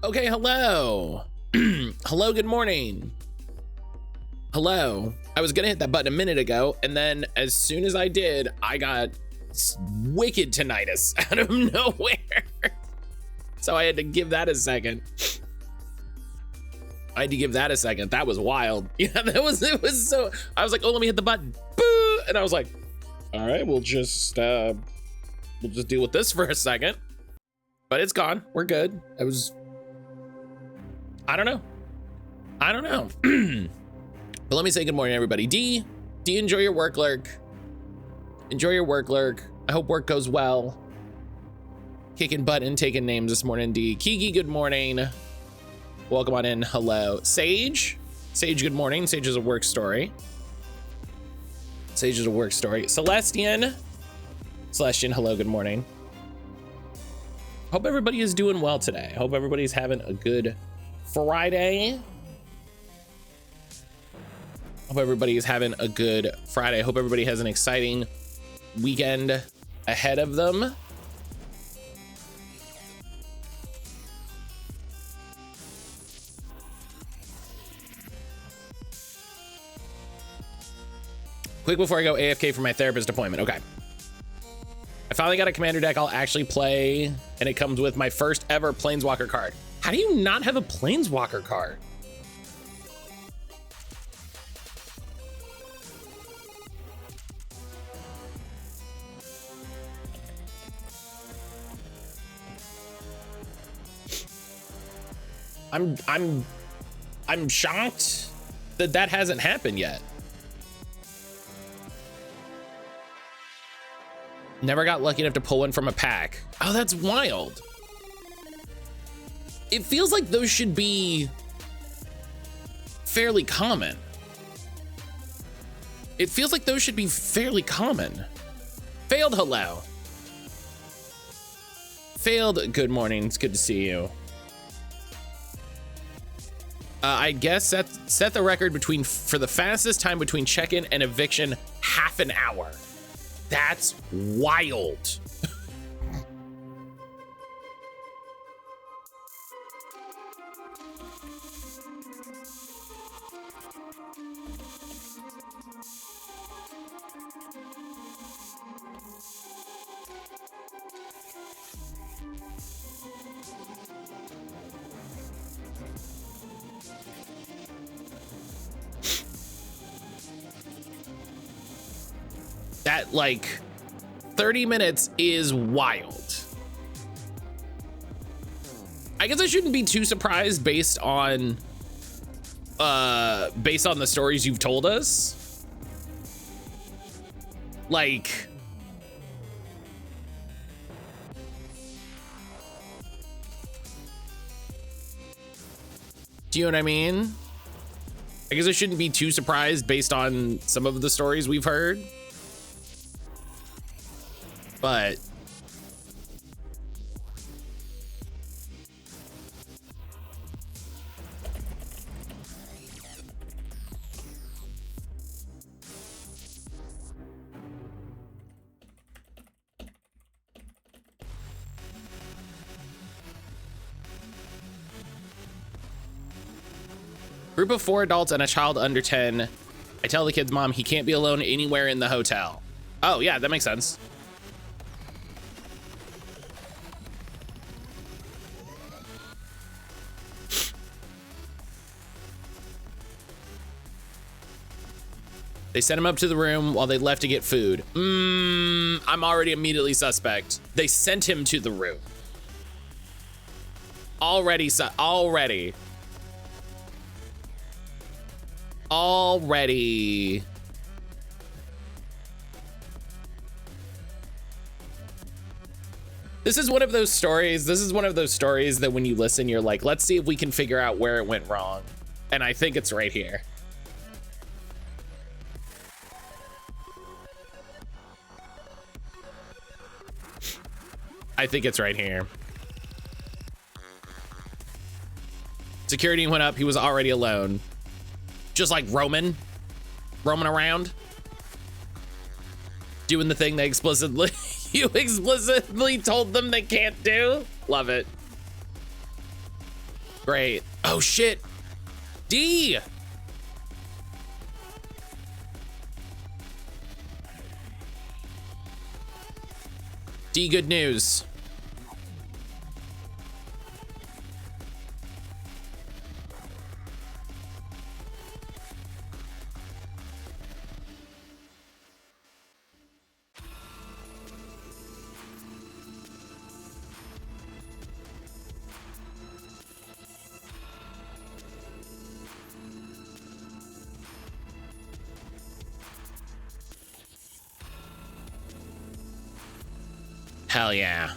Okay, hello. Hello, good morning. Hello. I was gonna hit that button a minute ago, and then as soon as I did, I got wicked tinnitus out of nowhere. So I had to give that a second. That was wild. Yeah, it was so, I was like, oh, let me hit the button. Boo! And I was like, all right, we'll just deal with this for a second. But it's gone. We're good. I don't know. But let me say good morning, everybody. D, enjoy your work lurk. Enjoy your work lurk. I hope work goes well. Kicking butt and taking names this morning, D. Kiki, good morning. Welcome on in. Hello. Sage, good morning. Sage is a work story. Celestian, hello, good morning. Hope everybody is doing well today. Hope everybody's having a good Friday. Hope everybody is having a good Friday. Hope everybody has an exciting weekend ahead of them. Quick before I go AFK for my therapist appointment. Okay. I finally got a commander deck I'll actually play, and it comes with my first ever Planeswalker card. How do you not have a Planeswalker card? I'm shocked that hasn't happened yet. Never got lucky enough to pull one from a pack. Oh, that's wild. It feels like those should be fairly common. Failed, hello. Failed, good morning. It's good to see you. I guess set the record for the fastest time between check-in and eviction, half an hour. That's wild. That, like, 30 minutes is wild. I guess I shouldn't be too surprised based on the stories you've told us. Like, do you know what I mean? I guess I shouldn't be too surprised based on some of the stories we've heard. But group of 4 adults and a child under 10. I tell the kid's mom he can't be alone anywhere in the hotel. Oh yeah, that makes sense. They sent him up to the room while they left to get food. I'm already immediately suspect. They sent him to the room. Already. This is one of those stories that when you listen, you're like, let's see if we can figure out where it went wrong. And I think it's right here. Security went up. He was already alone. Just like roaming around. Doing the thing they you explicitly told them they can't do. Love it. Great. Oh shit. D. D, good news. Hell yeah.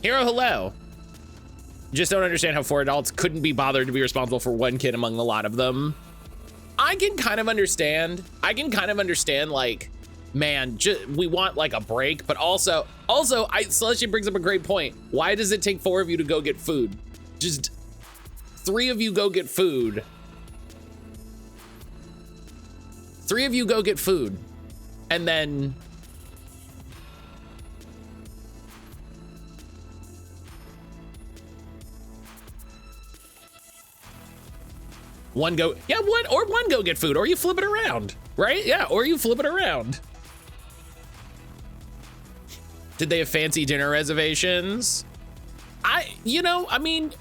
Hero, hello. Just don't understand how 4 adults couldn't be bothered to be responsible for 1 kid among the lot of them. I can kind of understand. Like, man, we want like a break, but also, Celestia brings up a great point. Why does it take 4 of you to go get food? Just 3 of you go get food. 3 of you go get food, and then one go, yeah, one go get food, or you flip it around, right? Yeah, or you flip it around. Did they have fancy dinner reservations? I mean,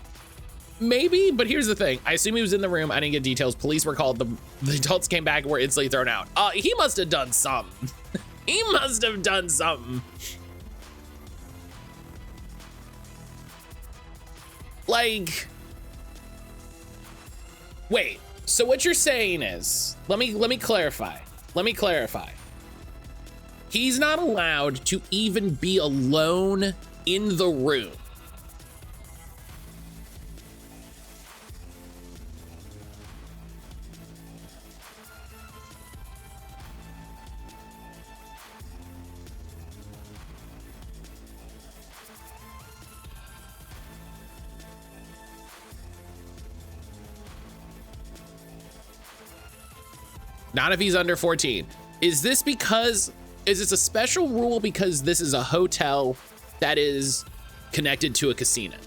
maybe, but here's the thing. I assume he was in the room. I didn't get details. Police were called. The adults came back and were instantly thrown out. He must have done something. He must have done something. Like, wait, so what you're saying is, let me clarify. He's not allowed to even be alone in the room. Not if he's under 14. Is this a special rule because this is a hotel that is connected to a casino?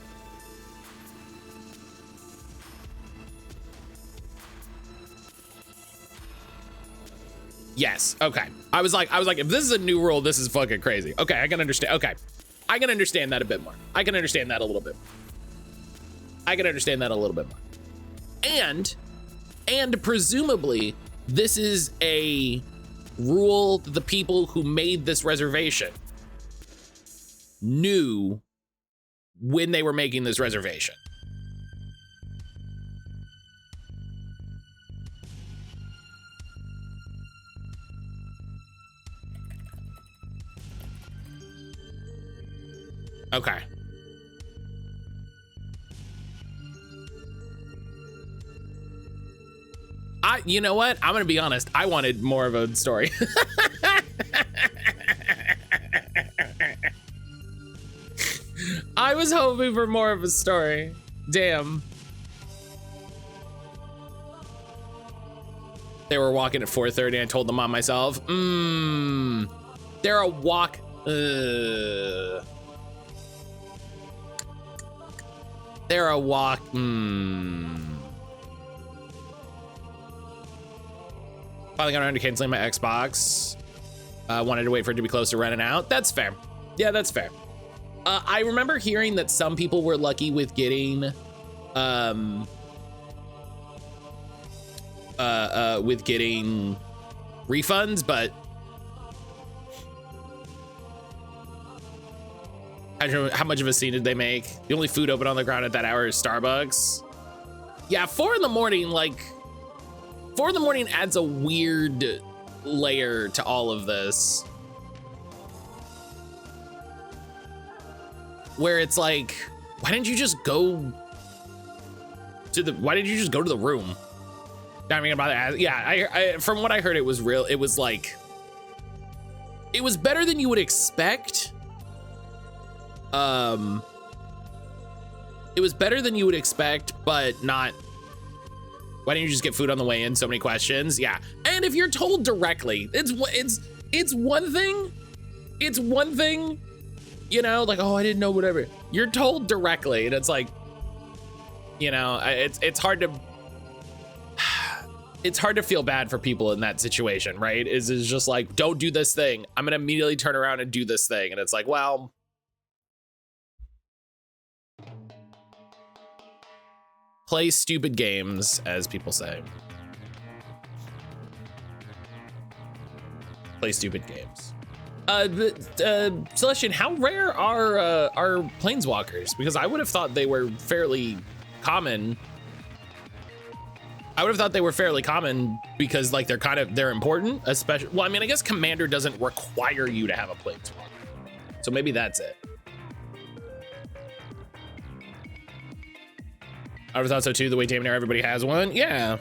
Yes, okay. I was like, if this is a new rule, this is fucking crazy. Okay, I can understand, okay. I can understand that a bit more. I can understand that a little bit more. And presumably, this is a rule that the people who made this reservation knew when they were making this reservation. Okay. You know what? I'm gonna be honest. I wanted more of a story. I was hoping for more of a story. Damn. They were walking at 4:30. I told the mom myself. They're a walk. They're a walk. Finally got around to canceling my Xbox. Wanted to wait for it to be close to running out. That's fair. Yeah, that's fair. I remember hearing that some people were lucky with getting refunds, but I don't know how much of a scene did they make. The only food open on the ground at that hour is Starbucks. Yeah, 4 in the morning, like 4 in the morning adds a weird layer to all of this. Where it's like, why didn't you just go to the room? I mean, yeah, from what I heard, it was real. It was like, it was better than you would expect. It was better than you would expect, but not. Why didn't you just get food on the way in? So many questions. Yeah. And if you're told directly, it's one thing You know, like, oh, I didn't know, whatever. You're told directly, and it's like, you know, it's hard to it's hard to feel bad for people in that situation, right? Is just like, don't do this thing. I'm gonna immediately turn around and do this thing, and it's like, well, play stupid games, as people say. Play stupid games. Celestian, how rare are planeswalkers? Because I would have thought they were fairly common. I would have thought they were fairly common because like they're important, especially. Well, I mean, I guess Commander doesn't require you to have a planeswalker, so maybe that's it. I would have thought so too. The way Damon, everybody has one, yeah.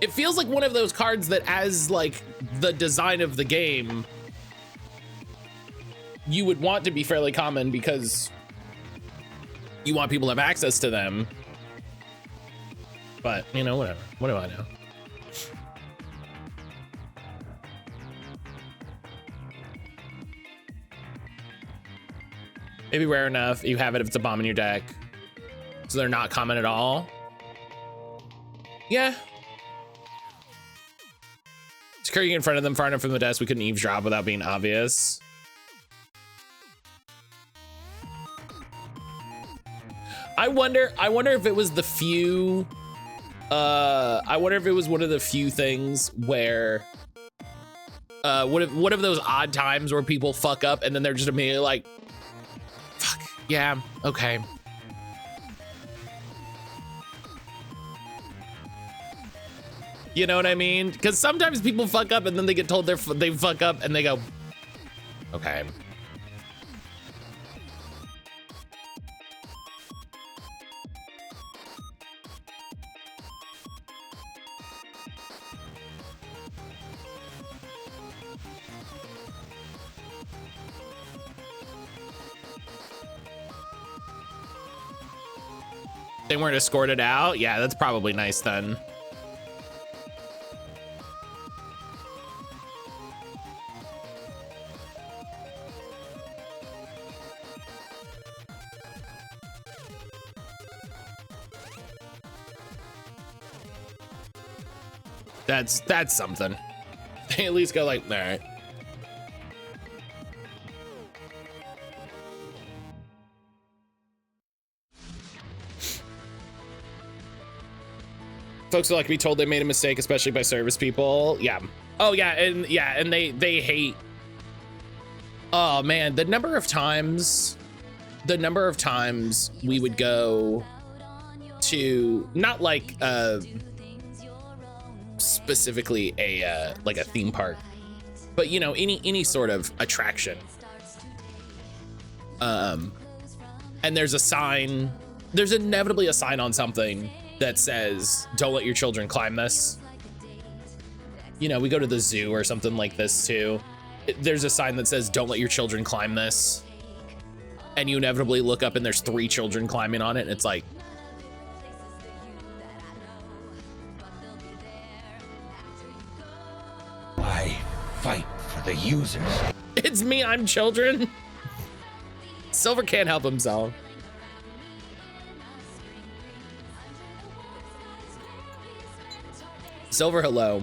It feels like one of those cards that, as like the design of the game, you would want to be fairly common because you want people to have access to them. But, you know, whatever. What do I know? Maybe rare enough. You have it if it's a bomb in your deck. So they're not common at all. Yeah. Securing in front of them, far enough from the desk, we couldn't eavesdrop without being obvious. I wonder if it was the few, I wonder if it was one of the few things where, one of those odd times where people fuck up and then they're just immediately like, fuck, yeah, okay. You know what I mean? Because sometimes people fuck up and then they get told they fuck up and they go, okay. They weren't escorted out? Yeah, that's probably nice then. That's something. They at least go like, all right. Folks are like to be told they made a mistake, especially by service people. Yeah. Oh yeah, and they hate. Oh man, the number of times we would go to, not like specifically a like a theme park, but you know, any sort of attraction, and there's a sign, there's inevitably a sign on something that says, don't let your children climb this. You know, we go to the zoo or something like this too. There's a sign that says, don't let your children climb this. And you inevitably look up and there's 3 children climbing on it. And it's like, I fight for the users. It's me, I'm children. Silver can't help himself. Silver, hello.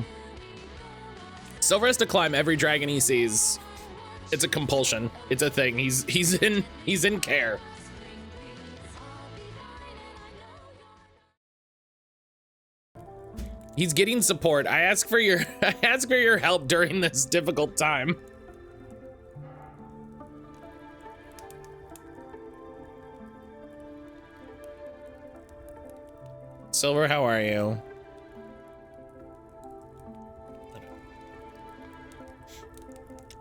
Silver has to climb every dragon he sees. It's a compulsion. It's a thing. He's in care. He's getting support. I ask for your help during this difficult time. Silver, how are you?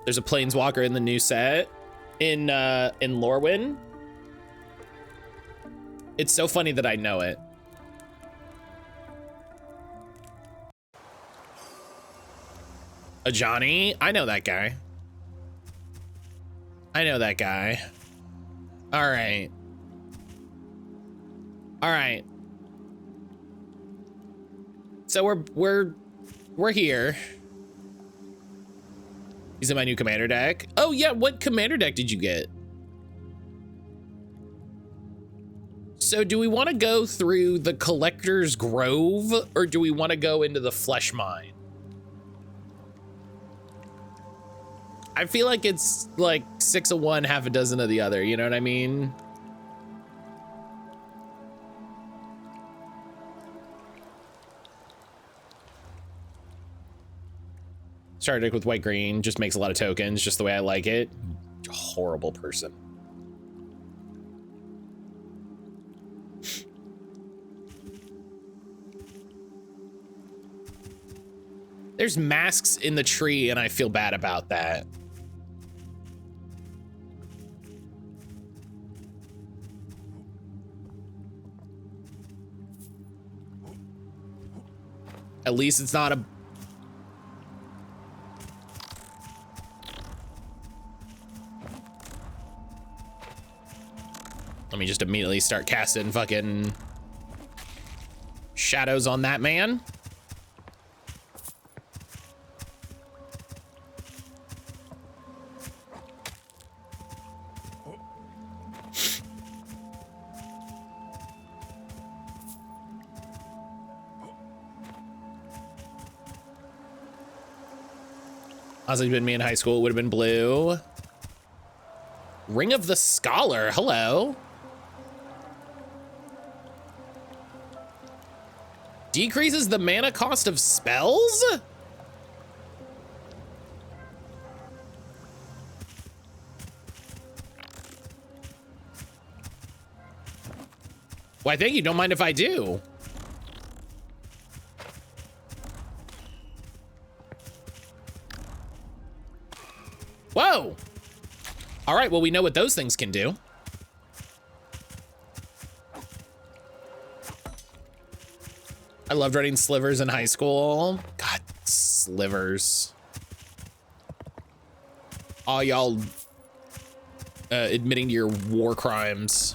There's a planeswalker in the new set in Lorwyn. It's so funny that I know it. A Johnny? I know that guy. I know that guy. All right. All right. So we're here. He's in my new commander deck. Oh yeah, what commander deck did you get? So do we want to go through the Collector's Grove or do we want to go into the Flesh Mine? I feel like it's like 6 of one, half a dozen of the other, you know what I mean? Starter deck with white green, just makes a lot of tokens, just the way I like it. Horrible person. There's masks in the tree and I feel bad about that. At least it's not a... Let me just immediately start casting fucking shadows on that man. Honestly, been me in high school, it would have been blue. Ring of the Scholar, hello. Decreases the mana cost of spells? Why, thank you, don't mind if I do. Whoa. All right, well, we know what those things can do. I loved running slivers in high school. God, slivers. All y'all admitting to your war crimes.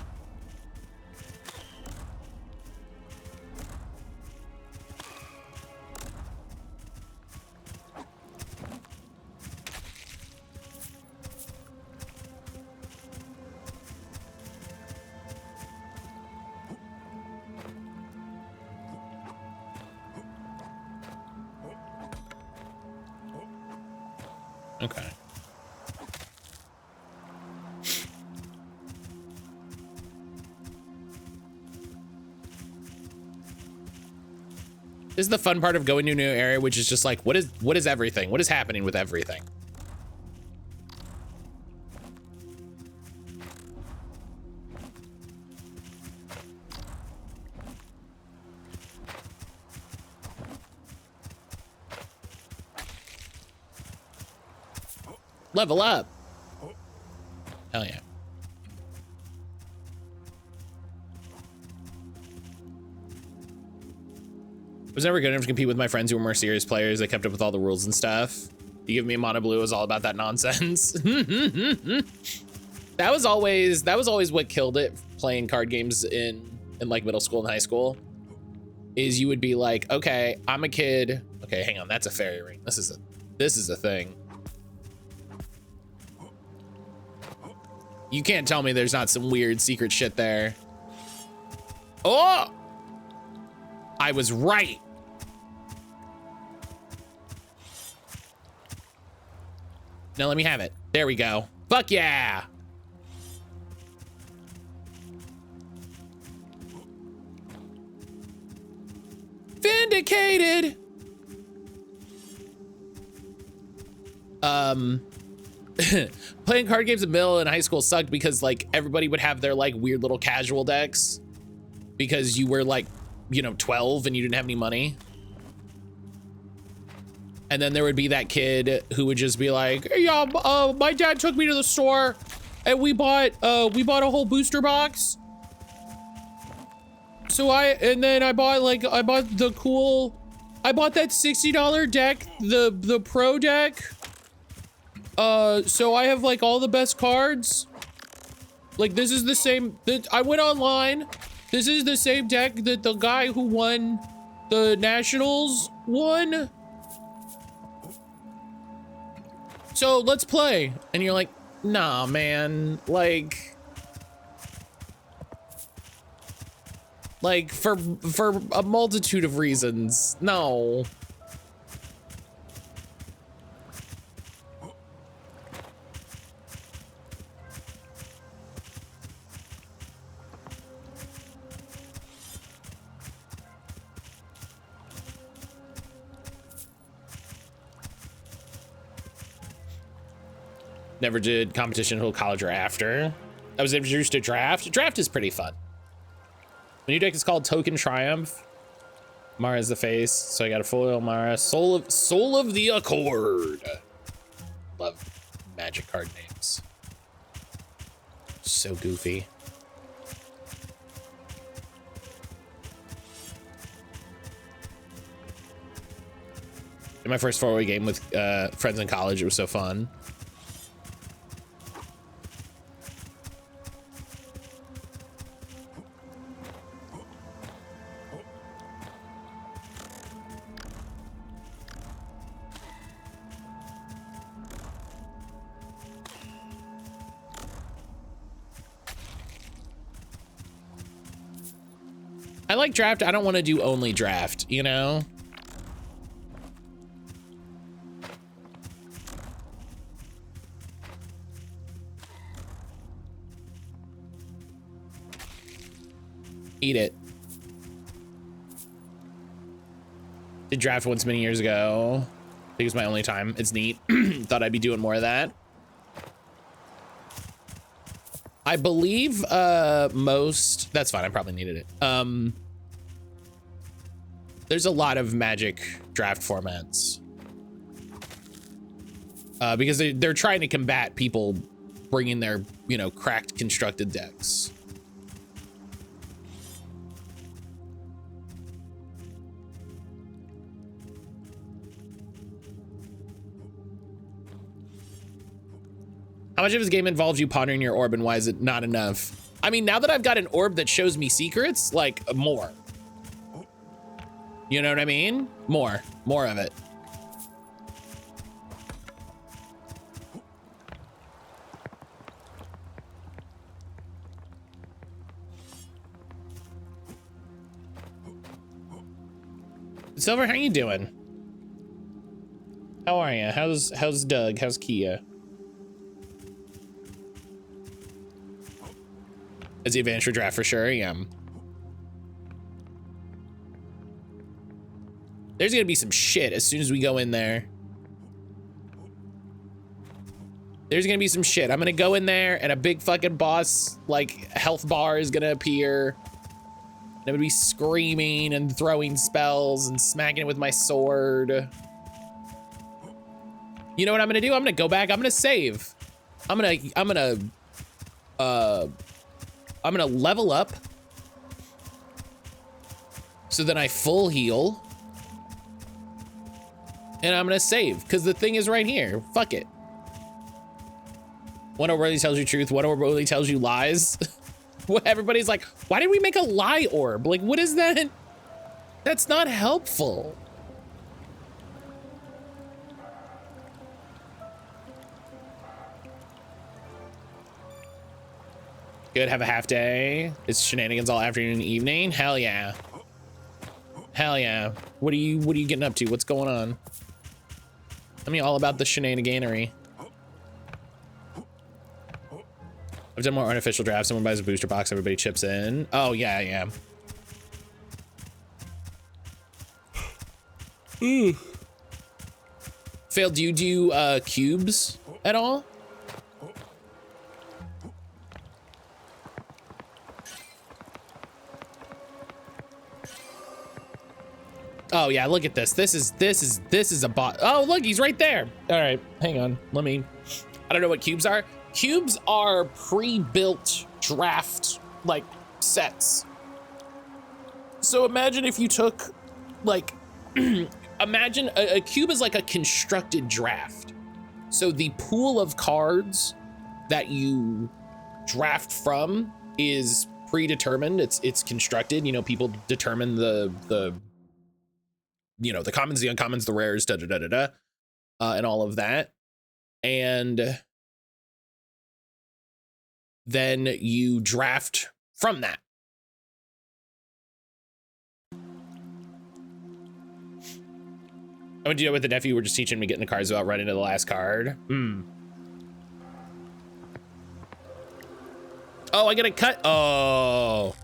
Okay. This is the fun part of going to a new area, which is just like, what is everything? What is happening with everything? Level up. Hell yeah. I was never good enough to compete with my friends who were more serious players. They kept up with all the rules and stuff. You give me a mono blue, it was all about that nonsense. That was always what killed it playing card games in like middle school and high school. Is you would be like, okay, I'm a kid. Okay, hang on, that's a fairy ring. This is a thing. You can't tell me there's not some weird secret shit there. Oh! I was right. Now let me have it. There we go. Fuck yeah. Vindicated. Playing card games in middle and high school sucked because like everybody would have their like weird little casual decks because you were like, you know, 12 and you didn't have any money. And then there would be that kid who would just be like, hey, yeah, my dad took me to the store and we bought a whole booster box. So I bought that $60 deck, the pro deck. So I have like all the best cards. Like this is the same, I went online. This is the same deck that the guy who won the Nationals won. so let's play. And you're like, nah, man, like for a multitude of reasons, no. Never did competition until college or after. I was introduced to draft. Draft is pretty fun. The new deck is called Token Triumph. Mara's the face, so I got a full Mara. Soul of the Accord. Love magic card names. So goofy. In my first 4-way game with friends in college, it was so fun. I like draft. I don't want to do only draft, you know? Eat it. Did draft once many years ago. I think it was my only time. It's neat. Thought I'd be doing more of that. I believe most, that's fine, I probably needed it. There's a lot of Magic draft formats. Because they're trying to combat people bringing their, you know, cracked constructed decks. How much of his game involves you pondering your orb, and why is it not enough? I mean, now that I've got an orb that shows me secrets, like, more. You know what I mean? More of it. Silver, how you doing? How are you? How's Doug? How's Kia? Is he advanced for draft for sure? Yeah. There's gonna be some shit as soon as we go in there. There's gonna be some shit. I'm gonna go in there and a big fucking boss, like, health bar is gonna appear. And I'm gonna be screaming and throwing spells and smacking it with my sword. You know what I'm gonna do? I'm gonna go back, I'm gonna save. I'm gonna level up so then I full heal, and I'm gonna save because the thing is right here. Fuck it. One orb really tells you truth, one orb really tells you lies. What, everybody's like, why did we make a lie orb? Like, what is that? That's not helpful. Good, have a half day. It's shenanigans all afternoon and evening. Hell yeah. Hell yeah. What are you getting up to? What's going on? Tell me all about the shenaniganery. I've done more artificial drafts. Someone buys a booster box, everybody chips in. Oh yeah, yeah. Fail, do you do cubes at all? Oh yeah, look at this. This is a bot. Oh look, he's right there. All right, hang on. I don't know what cubes are. Cubes are pre-built draft like sets. So imagine if you took like, imagine a cube is like a constructed draft. So the pool of cards that you draft from is predetermined. It's constructed. You know, people determine the you know, the commons, the uncommons, the rares, and all of that. and then you draft from that. I went to do it with the nephew. We're just teaching him to get in the cards without running to the last card. Oh, I gotta cut. Oh.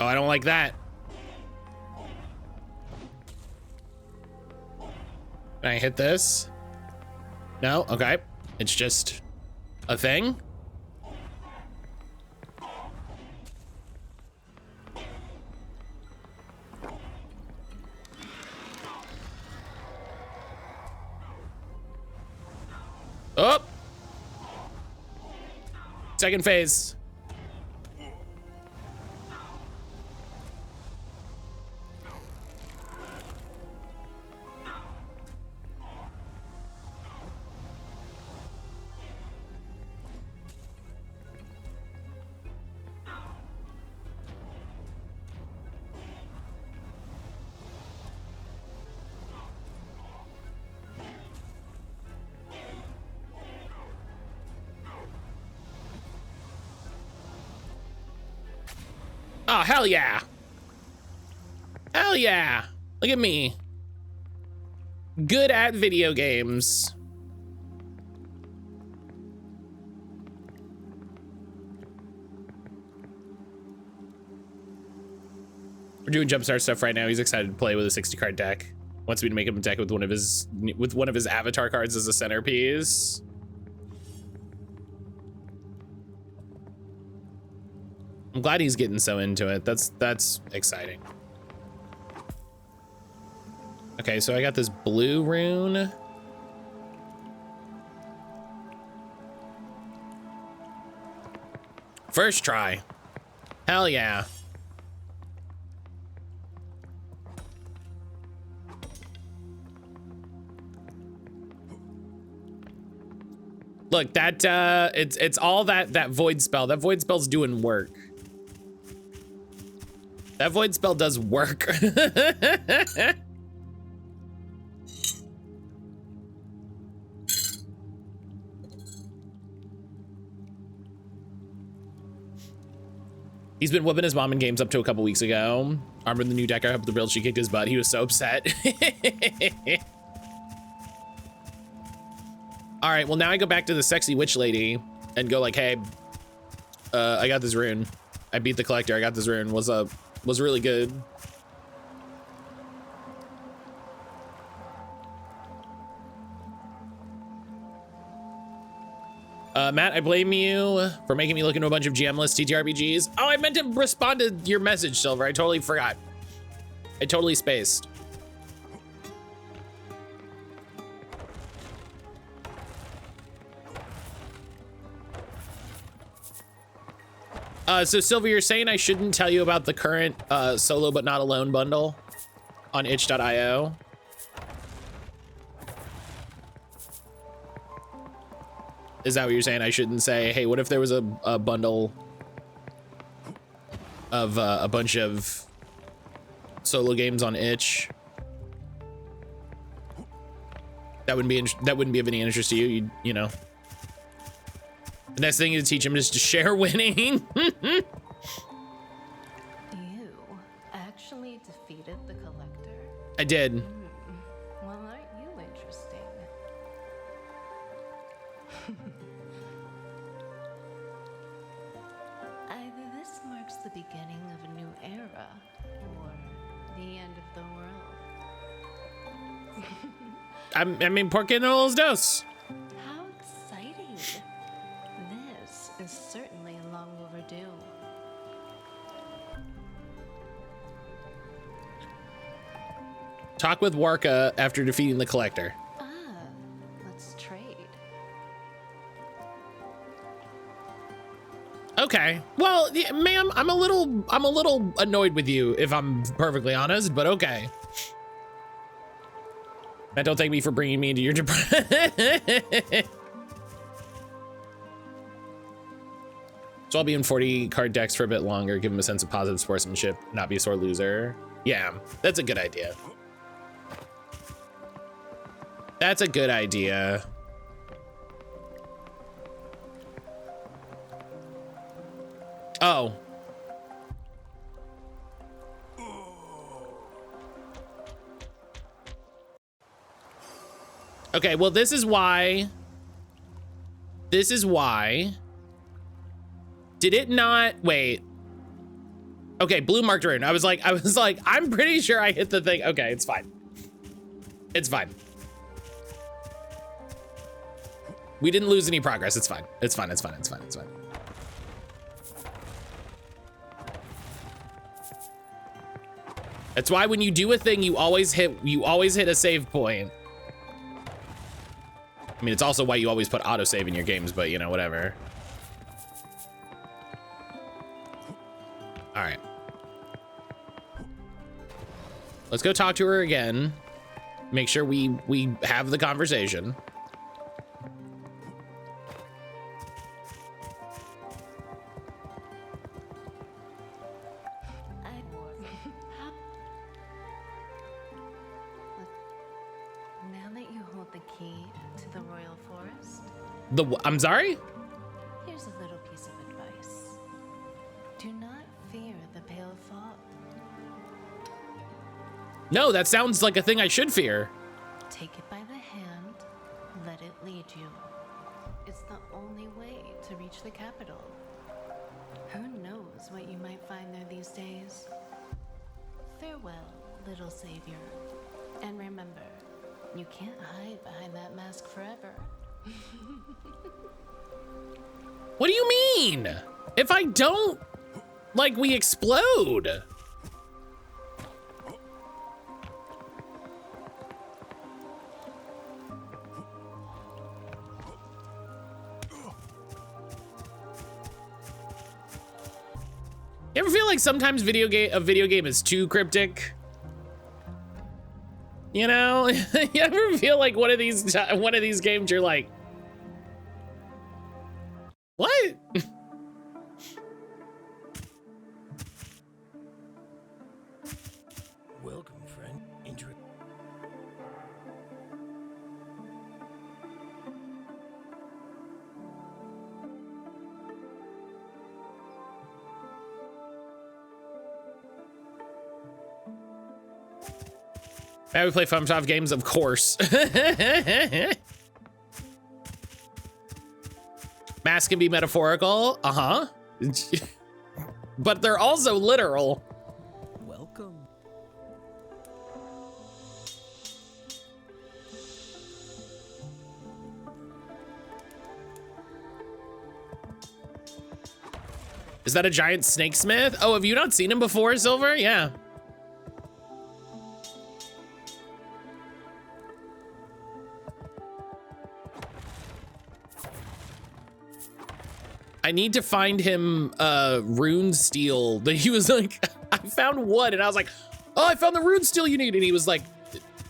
Oh, I don't like that. Can I hit this? No? Okay. It's just a thing. Oh! Second phase. Oh, hell yeah. Hell yeah. Look at me. Good at video games. We're doing jumpstart stuff right now. He's excited to play with a 60 card deck. Wants me to make him a deck with one of his avatar cards as a centerpiece. I'm glad he's getting so into it. That's exciting. Okay, so I got this blue rune. First try. Hell yeah. Look, that it's all that void spell. That void spell's doing work. That void spell does work. He's been whooping his mom in games up to a couple weeks ago. Armored the new deck I hope the build, she kicked his butt. He was so upset. All right, well now I go back to the sexy witch lady and go like, hey, I got this rune. I beat the collector, I got this rune. What's up? Was really good. Matt, I blame you for making me look into a bunch of GM-less TTRPGs. Oh, I meant to respond to your message, Silver. I totally forgot. I totally spaced. So Silver, you're saying I shouldn't tell you about the current solo but not alone bundle on itch.io? Is that what you're saying? I shouldn't say, hey, what if there was a bundle of a bunch of solo games on itch? That wouldn't be of any interest to you, you know. The next thing is to teach him is to share winning. You actually defeated the collector? I did. Well, aren't you interesting? Either this marks the beginning of a new era, or the end of the world. I mean, ¿por qué no los dos? How exciting! This is certainly long overdue. Talk with Warka after defeating the collector. Let's trade. Okay. Well, yeah, ma'am, I'm a little annoyed with you, if I'm perfectly honest, but okay. And don't thank me for bringing me into your department. So I'll be in 40 card decks for a bit longer, give him a sense of positive sportsmanship, not be a sore loser. Yeah, that's a good idea. That's a good idea. Oh. Okay, well, this is why. Did it not? Wait. Okay, blue marked rune. I was like, I'm pretty sure I hit the thing. Okay, it's fine. It's fine. We didn't lose any progress. It's fine. It's fine. It's fine. It's fine. It's fine. That's why when you do a thing, you always hit a save point. I mean, it's also why you always put autosave in your games, but you know, whatever. All right. Let's go talk to her again. Make sure we have the conversation. Now that you hold the key to the royal forest, I'm sorry? here's a little piece of advice. Do not fear the pale fog. No, that sounds like a thing I should fear. Take it by the hand, let it lead you. It's the only way to reach the capital. Who knows what you might find there these days? Farewell, little savior. And remember, you can't hide behind that mask forever. What do you mean? If I don't, like, we explode. You ever feel like sometimes a video game is too cryptic? You know, you ever feel like one of these games you're like, what? Welcome, friend. Enjoy. Now we play FunSoft games, of course. Masks can be metaphorical, but they're also literal. Welcome. Is that a giant snake smith? Oh, have you not seen him before, Silver? Yeah. I need to find him rune steel. That he was like, I found one, and I was like, oh, I found the rune steel you need, and he was like,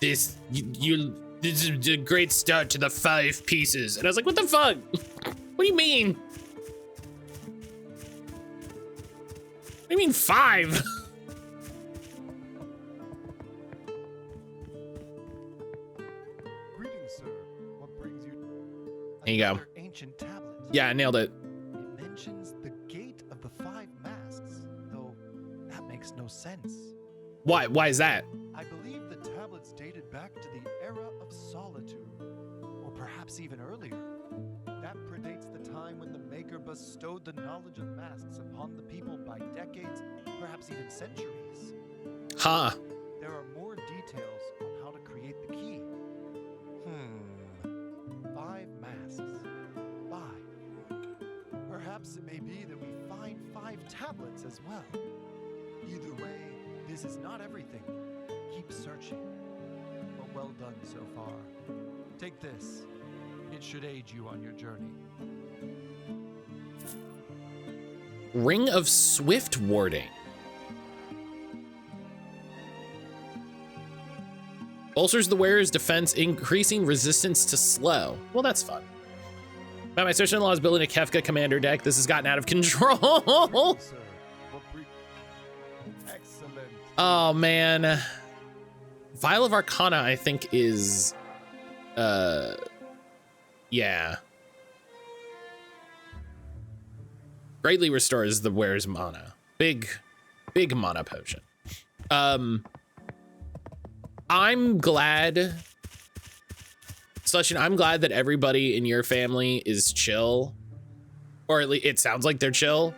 this is a great start to the 5 pieces, and I was like, what the fuck? What do you mean? What do you mean 5? Greetings, sir. What brings you? There you go. Another ancient tablet. Yeah, I nailed it. It mentions the gate of the 5 masks, though that makes no sense. Why? Why is that? I believe the tablets dated back to the Era of Solitude, or perhaps even earlier. That predates the time when the Maker bestowed the knowledge of masks upon the people by decades, perhaps even centuries. Huh. There are more details on how to create the key. 5 masks. 5. Perhaps it may be that we find 5 tablets as well. Either way, this is not everything. Keep searching. But well done so far. Take this. It should aid you on your journey. Ring of Swift Warding. Ulcers the wearer's defense, increasing resistance to slow. Well, that's fun. My sister-in-law is building a Kefka commander deck. This has gotten out of control. Sir, excellent. Oh, man. Vial of Arcana, I think, is... yeah. Greatly restores the wearer's mana. Big mana potion. I'm glad... I'm glad that everybody in your family is chill, or at least it sounds like they're chill,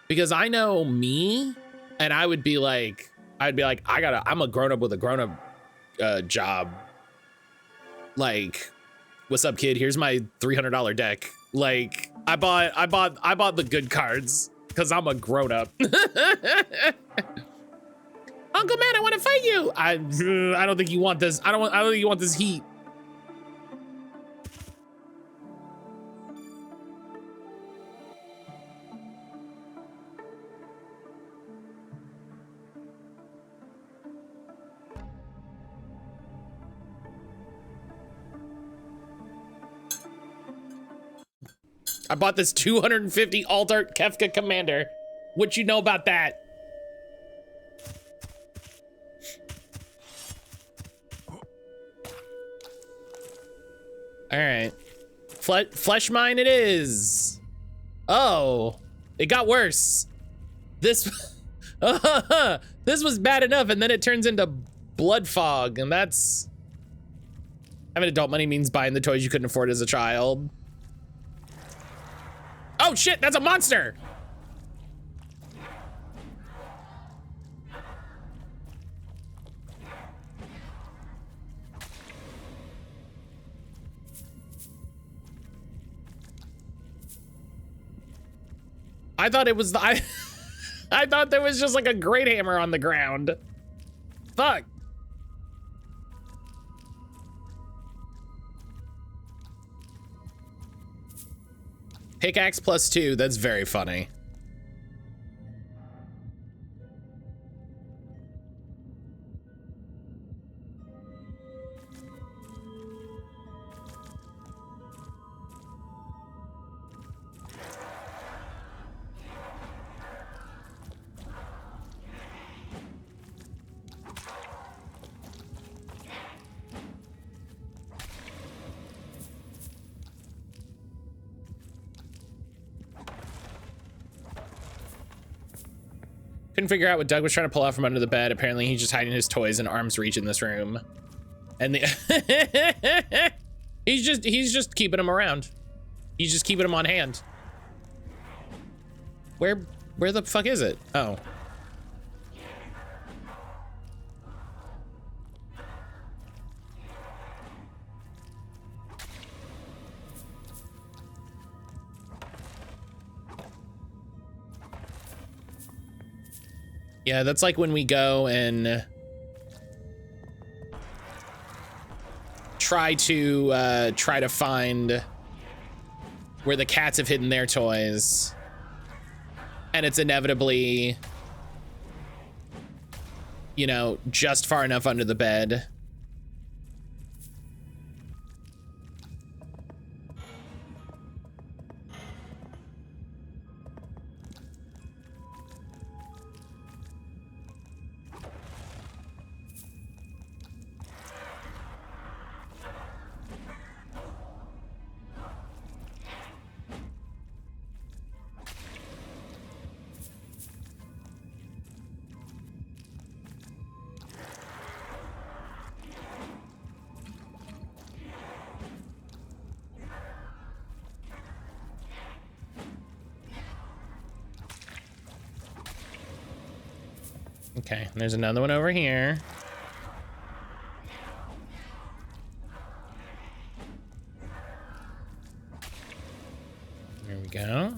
because I know me, and I'd be like, I'm a grown up with a grown up job. Like, what's up, kid? Here's my $300 deck. Like, I bought the good cards because I'm a grown up. Uncle Man, I want to fight you. I don't think you want this. I don't think you want this heat. I bought this 250 alt art Kefka commander. What you know about that? All right, flesh mine it is. Oh, it got worse. This this was bad enough, and then it turns into blood fog, and that's... Having adult money means buying the toys you couldn't afford as a child. Oh shit, that's a monster! I thought it was the... I thought there was just like a great hammer on the ground. Fuck. Pickaxe +2, that's very funny. Couldn't figure out what Doug was trying to pull out from under the bed. Apparently he's just hiding his toys in arm's reach in this room. And the he's just keeping them around. He's just keeping them on hand. Where the fuck is it? Oh. Yeah, that's like when we go and try to find where the cats have hidden their toys, and it's inevitably, you know, just far enough under the bed. Okay, there's another one over here. There we go.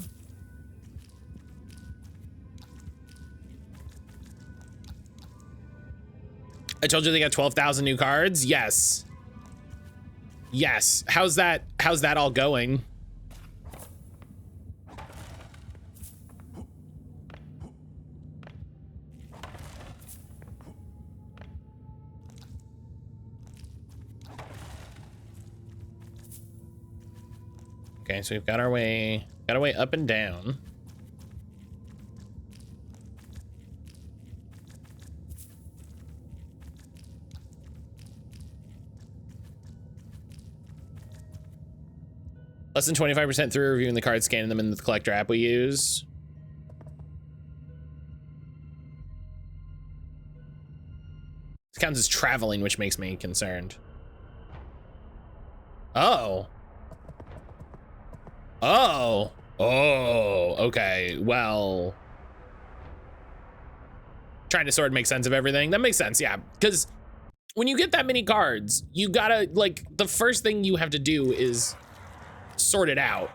I told you they got 12,000 new cards. Yes. Yes. How's that all going? Okay, so we've got our way up and down. Less than 25% through reviewing the cards, scanning them in the collector app we use. This counts as traveling, which makes me concerned. Oh. Oh. Oh, okay. Well, trying to sort of make sense of everything. That makes sense, yeah. Because when you get that many cards, you gotta, like, the first thing you have to do is sort it out.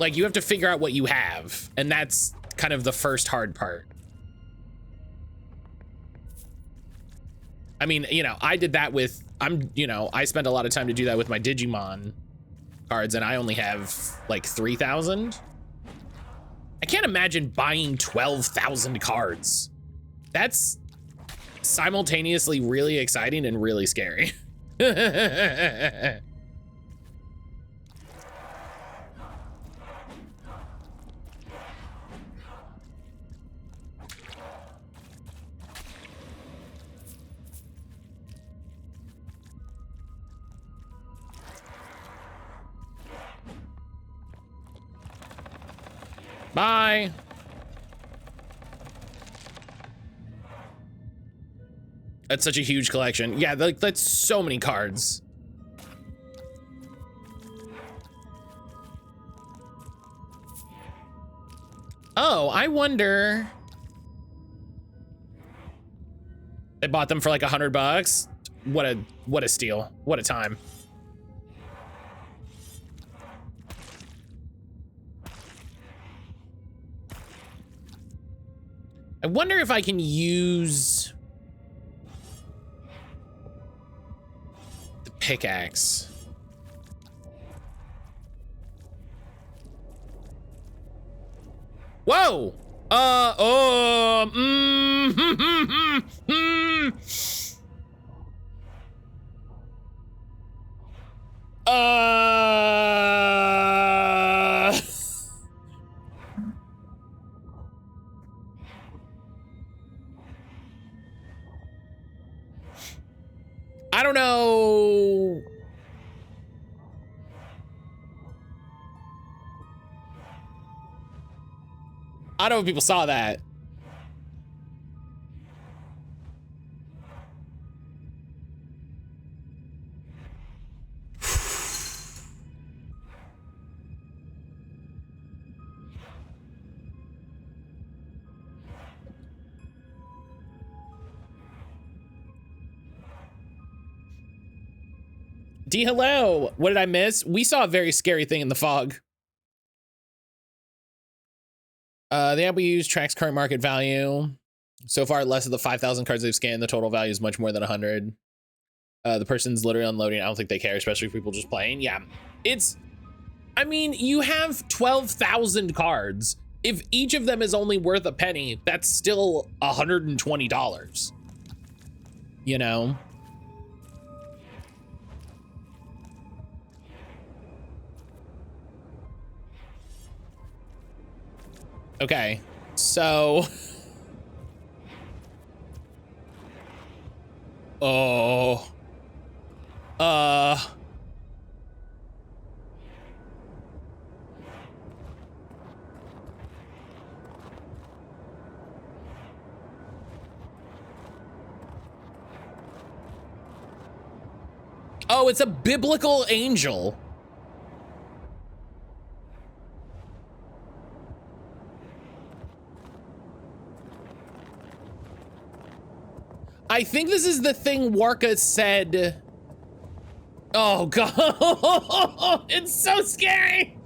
Like, you have to figure out what you have, and that's kind of the first hard part. I mean, you know, I did that with, I spent a lot of time to do that with my Digimon cards, and I only have like 3,000. I can't imagine buying 12,000 cards. That's simultaneously really exciting and really scary. Bye. That's such a huge collection. Yeah, that's so many cards. Oh, I wonder. They bought them for like $100. What a steal. What a time. I wonder if I can use the pickaxe. Whoa! I don't know. I don't know if people saw that. D, hello. What did I miss? We saw a very scary thing in the fog. The app we use tracks current market value. So far, less of the 5,000 cards they've scanned. The total value is much more than 100. The person's literally unloading. I don't think they care, especially if people just playing. Yeah, I mean, you have 12,000 cards. If each of them is only worth a penny, that's still $120. You know? Okay, so. Oh. Oh, it's a biblical angel. I think this is the thing Warka said. Oh God, it's so scary.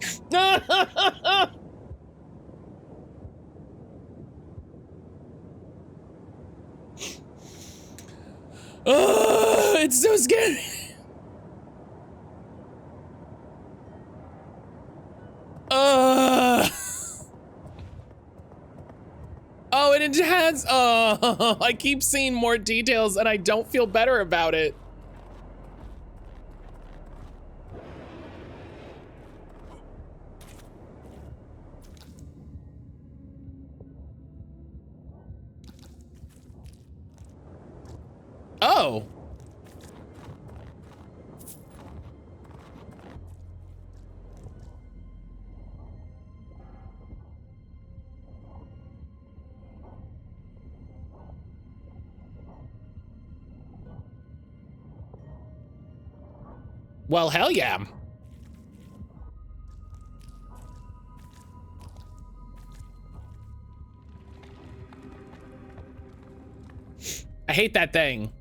Oh, it's so scary. Oh, and it has, oh, I keep seeing more details and I don't feel better about it. Oh. Well, hell yeah. I hate that thing.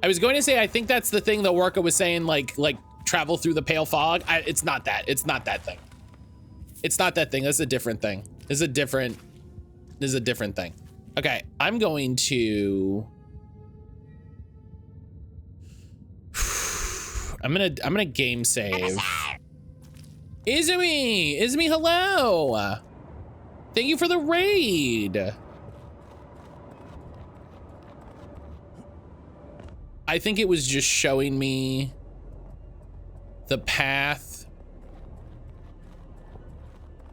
I was going to say, I think that's the thing that Orca was saying, like travel through the pale fog. It's not that. It's not that thing. It's not that thing. That's a different thing. This is a different thing. Okay, I'm going to. I'm gonna game save. Izumi, hello. Thank you for the raid. I think it was just showing me the path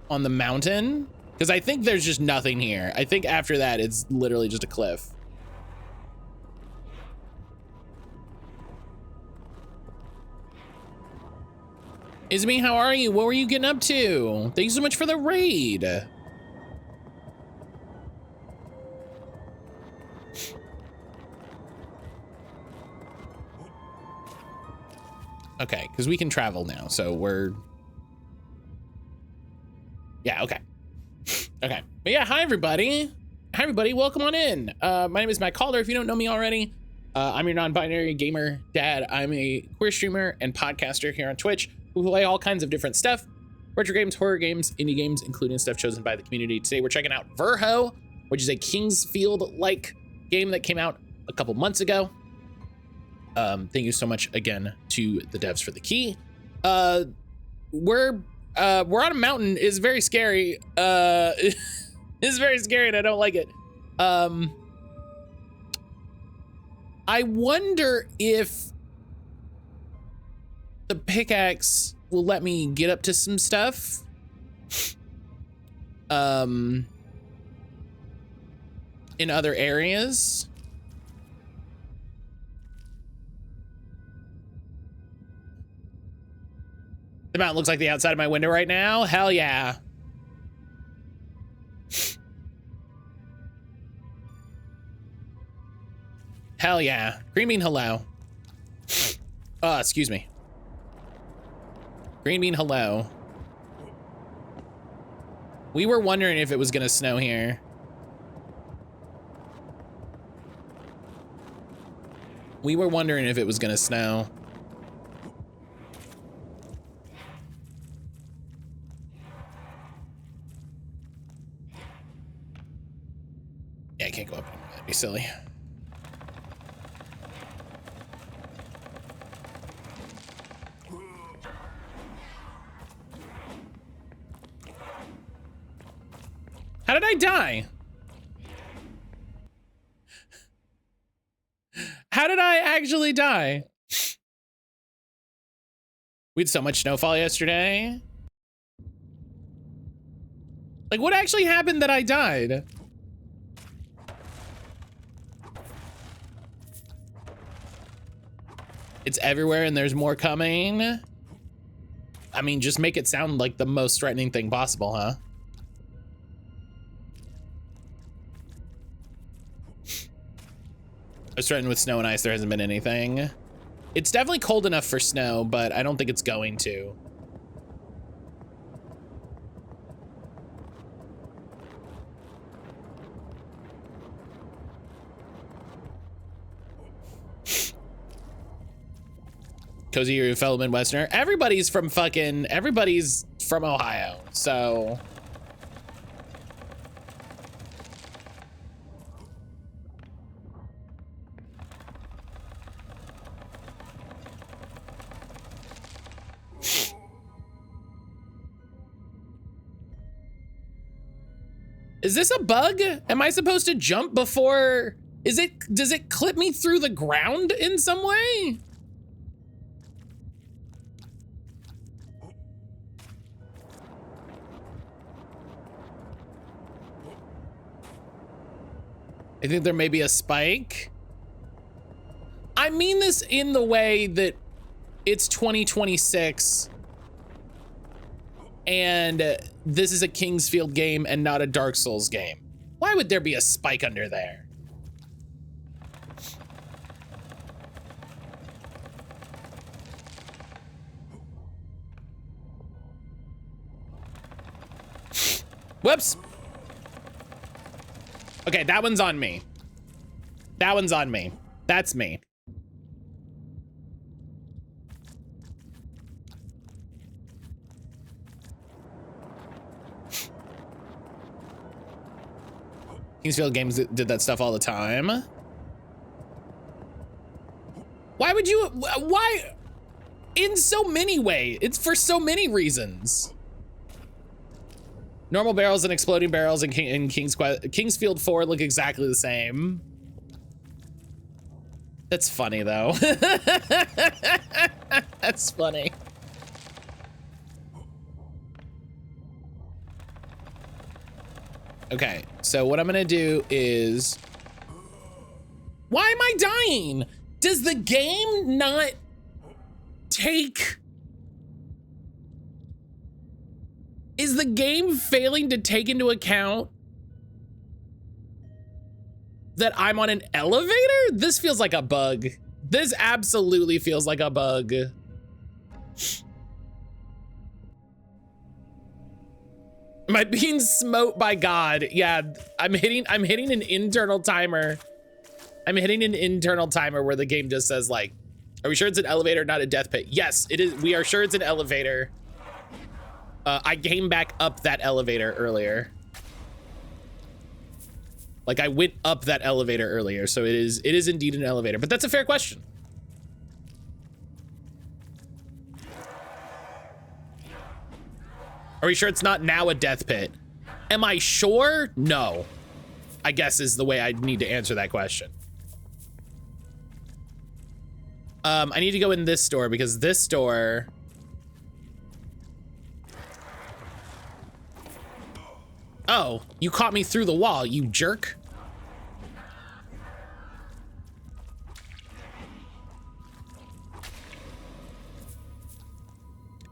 on the mountain, because I think there's just nothing here. I think after that, it's literally just a cliff. Izumi, how are you? What were you getting up to? Thank you so much for the raid. Okay, because we can travel now, so we're... Yeah, okay. Okay, but yeah, hi everybody. Hi everybody, welcome on in. My name is mattcaulder, if you don't know me already. I'm your non-binary gamer dad. I'm a queer streamer and podcaster here on Twitch who play all kinds of different stuff. Retro games, horror games, indie games, including stuff chosen by the community. Today we're checking out Verho, which is a Kingsfield-like game that came out a couple months ago. Thank you so much again to the devs for the key. We're on a mountain. It's very scary. It's very scary and I don't like it. I wonder if the pickaxe will let me get up to some stuff. In other areas. The mountain looks like the outside of my window right now. Hell yeah. Hell yeah. Green bean, hello. Excuse me. Green bean, hello. We were wondering if it was gonna snow here. We were wondering if it was gonna snow. Yeah, I can't go up anymore. That'd be silly. How did I die? How did I actually die? We had so much snowfall yesterday. Like, what actually happened that I died? It's everywhere and there's more coming. I mean, just make it sound like the most threatening thing possible, huh? I was threatened with snow and ice. There hasn't been anything. It's definitely cold enough for snow, but I don't think it's going to. Cozy, you're a fellow Midwesterner. Everybody's from Ohio, so. Is this a bug? Am I supposed to jump before? Does it clip me through the ground in some way? I think there may be a spike. I mean this in the way that it's 2026 and this is a Kingsfield game and not a Dark Souls game. Why would there be a spike under there? Whoops. Okay, that one's on me. That one's on me. That's me. Kingsfield games did that stuff all the time. Why would you? Why? In so many ways. It's for so many reasons. Normal barrels and exploding barrels in Kingsfield 4 look exactly the same. That's funny though. That's funny. Okay, so what I'm gonna do is, why am I dying? Does the game not take, is the game failing to take into account that I'm on an elevator? This feels like a bug. This absolutely feels like a bug. Am I being smote by God? Yeah, I'm hitting an internal timer. I'm hitting an internal timer where the game just says like, are we sure it's an elevator, not a death pit? Yes, it is. We are sure it's an elevator. I came back up that elevator earlier. Like I went up that elevator earlier, so it is indeed an elevator, but that's a fair question. Are we sure it's not now a death pit? Am I sure? No, I guess is the way I need to answer that question. I need to go in this door because this door, oh, you caught me through the wall, you jerk.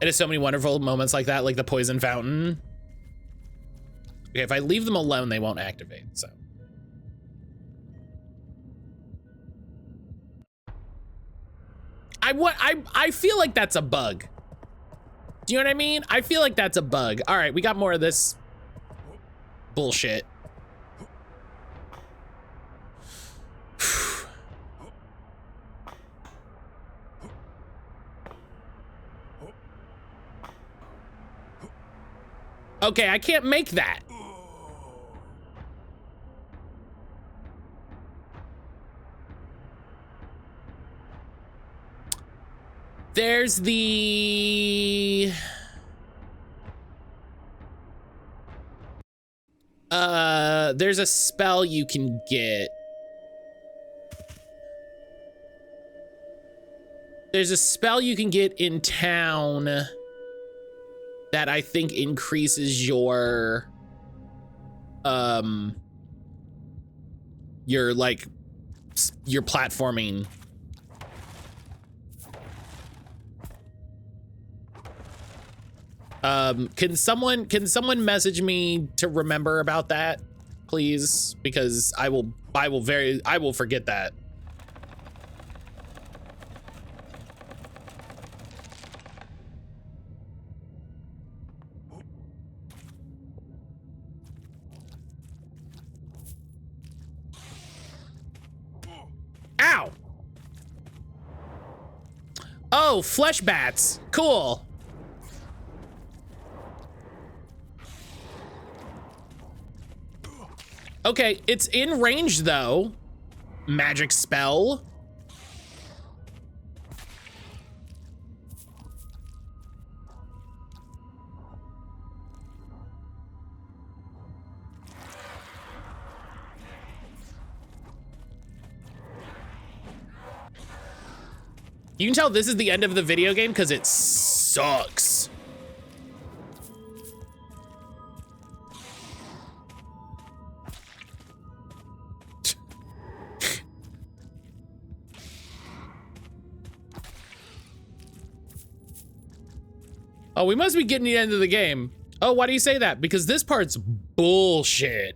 It is so many wonderful moments like that, like the poison fountain. Okay, if I leave them alone, they won't activate, so. I feel like that's a bug. Do you know what I mean? I feel like that's a bug. All right, we got more of this bullshit. Okay, I can't make that. There's the... there's a spell you can get. There's a spell you can get in town that I think increases your platforming. Can someone message me to remember about that, please? Because I will forget that. Ow! Oh, flesh bats. Cool. Okay, it's in range though. Magic spell. You can tell this is the end of the video game because it sucks. Oh, we must be getting the end of the game. Oh, why do you say that? Because this part's bullshit.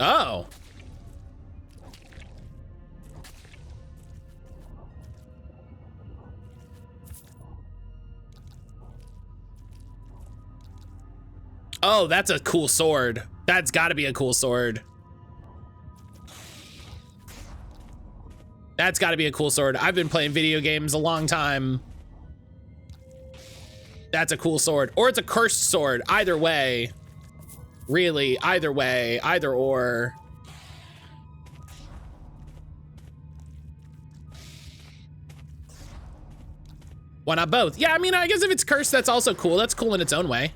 Oh. Oh, that's a cool sword. That's gotta be a cool sword. That's gotta be a cool sword. I've been playing video games a long time. That's a cool sword. Or it's a cursed sword. Either way. Really, either way, either or. Why not both? Yeah, I mean, I guess if it's cursed, that's also cool. That's cool in its own way.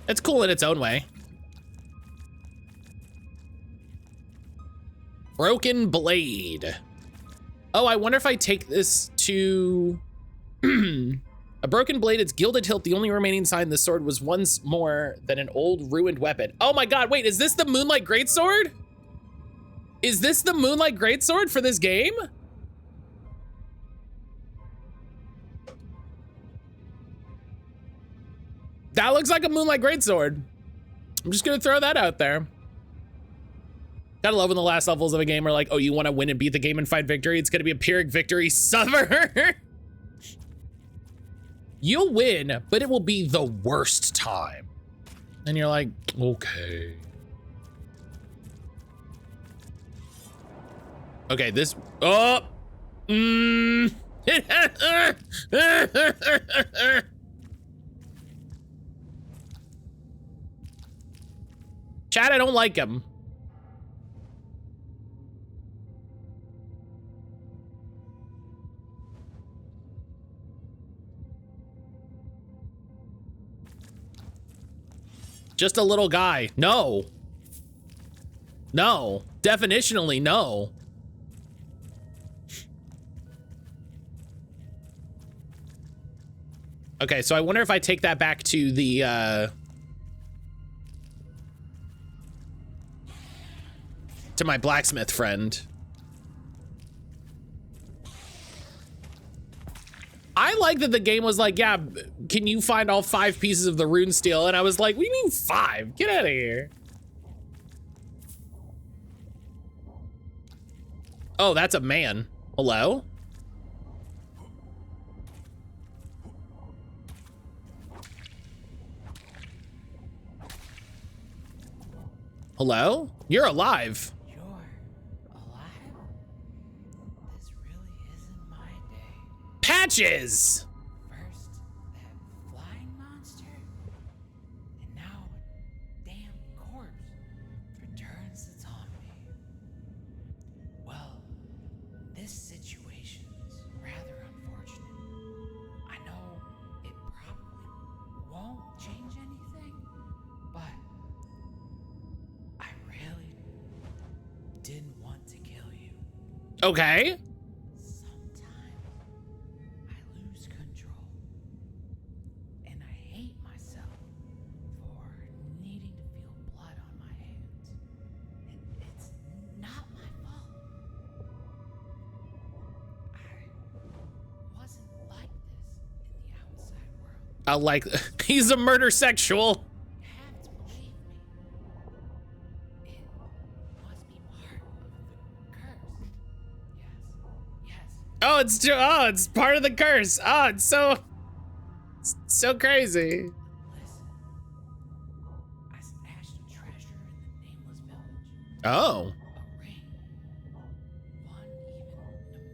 It's cool in its own way. Broken blade. Oh, I wonder if I take this to a broken blade. It's gilded hilt. The only remaining sign the sword was once more than an old ruined weapon. Oh my God, wait, is this the Moonlight Greatsword? Is this the Moonlight Greatsword for this game? That looks like a Moonlight Greatsword. I'm just gonna throw that out there. Gotta love when the last levels of a game are like, oh, you wanna win and beat the game and find victory? It's gonna be a Pyrrhic victory suffer. You'll win, but it will be the worst time. And you're like, okay. Okay, this, oh. Chad, I don't like him. Just a little guy. No. No. Definitionally, no. Okay, so I wonder if I take that back to the, to my blacksmith friend. I like that the game was like, yeah, can you find all 5 pieces of the rune steel? And I was like, what do you mean 5? Get out of here. Oh, that's a man. Hello? Hello? You're alive. You're alive? This really isn't my day. Patches! First, that flying monster, and now a damn corpse returns its on me. Well, this situation's rather unfortunate. I know it probably won't change anything, but I really didn't want to kill you. Okay. Sometimes I lose control, and I hate myself for needing to feel blood on my hands. It's not my fault. I wasn't like this in the outside world. I like, he's a murder sexual. You have to believe me. It must be part of the curse. Yes. Oh, it's part of the curse. Oh, it's so crazy. Listen. I stashed a treasure in the nameless village. Oh. A ring. One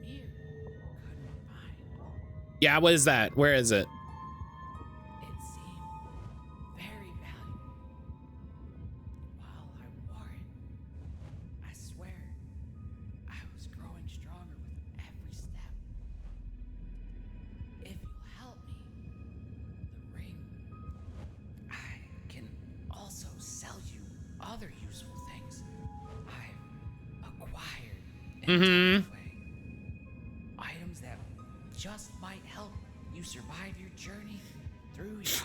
even Namir couldn't find. Yeah, what is that? Where is it? It seemed very valuable. in a tough way. Items that just might help you survive your journey through Yariv.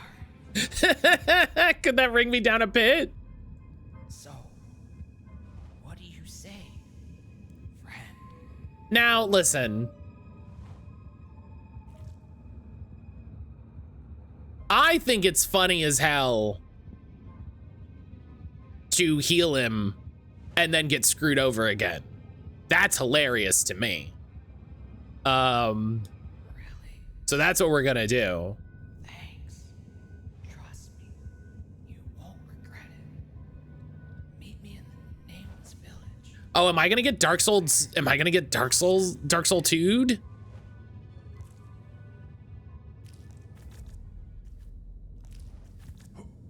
Could that bring me down a pit? So, what do you say, friend? Now, listen. I think it's funny as hell to heal him and then get screwed over again. That's hilarious to me. Really? So that's what we're gonna do. Thanks. Trust me, you won't regret it. Meet me in the nameless village. Oh, am I gonna get Dark Souls? Am I gonna get Dark Souls 2'd?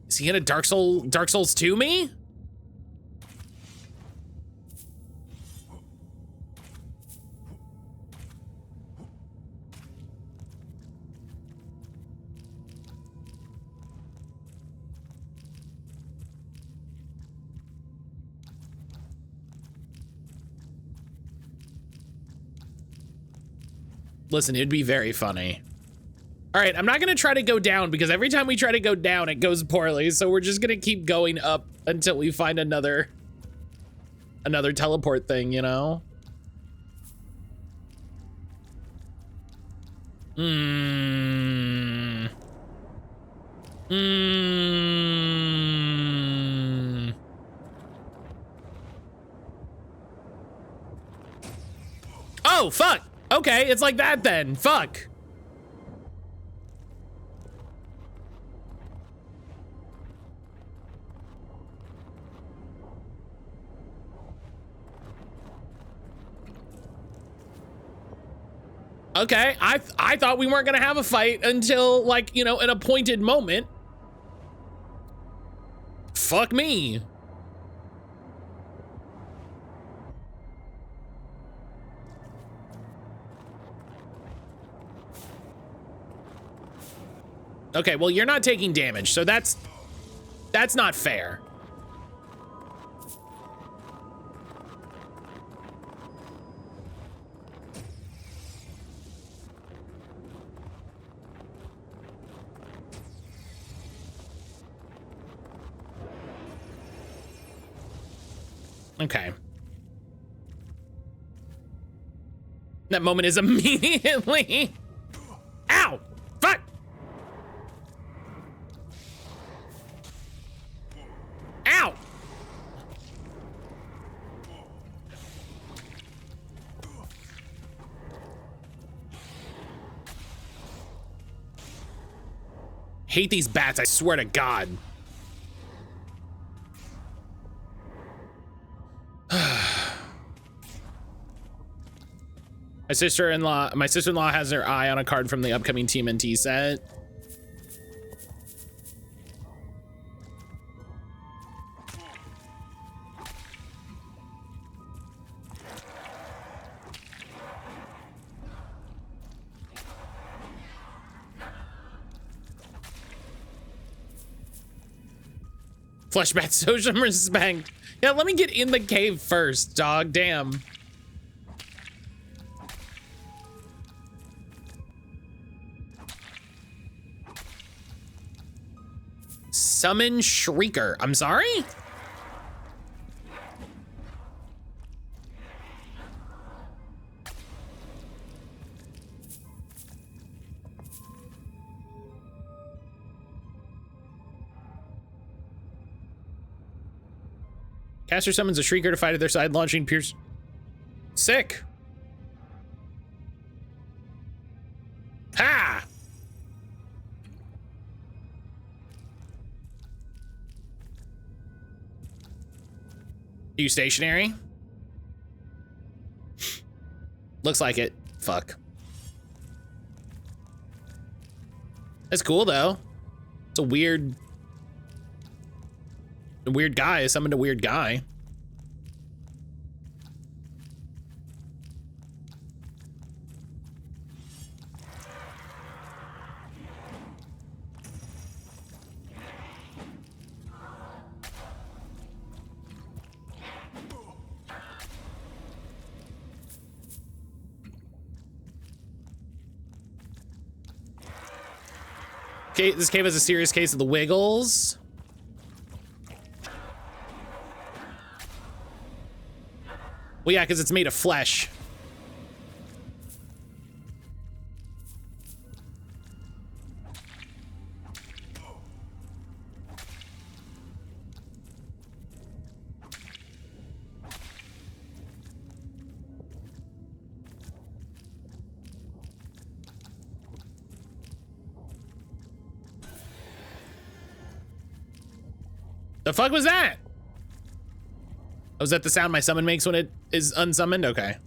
Is he gonna Dark Souls 2 me? Listen, it'd be very funny. All right, I'm not gonna try to go down because every time we try to go down, it goes poorly. So we're just gonna keep going up until we find another teleport thing, you know? Oh, fuck. Okay, it's like that then. Fuck. Okay, I thought we weren't gonna have a fight until, like, you know, an appointed moment. Fuck me. Okay, well, you're not taking damage, so that's not fair. Okay. That moment is immediately. Ow! Fuck! Ow! Hate these bats, I swear to God. My sister-in-law has her eye on a card from the upcoming TMNT set. Fleshbat, show some respect. Yeah, let me get in the cave first, dog. Damn. Summon Shrieker. I'm sorry? Caster summons a Shrieker to fight at their side, launching Pierce. Sick. Ha! Are you stationary? Looks like it. Fuck. That's cool though. It's a weird guy. I summoned a weird guy. Okay, this cave has a serious case of the wiggles. Well, yeah, because it's made of flesh. The fuck was that? Oh, is that the sound my summon makes when it is unsummoned? Okay.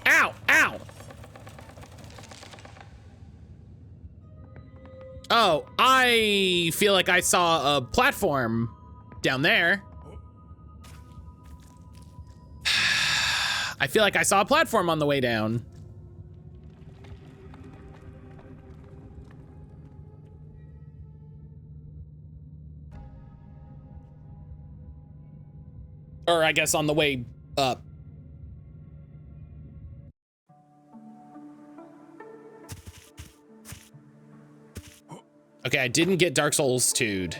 Ow! Ow! Oh, I feel like I saw a platform down there. I feel like I saw a platform on the way down. Or I guess on the way up. Okay, I didn't get Dark Souls 2'd.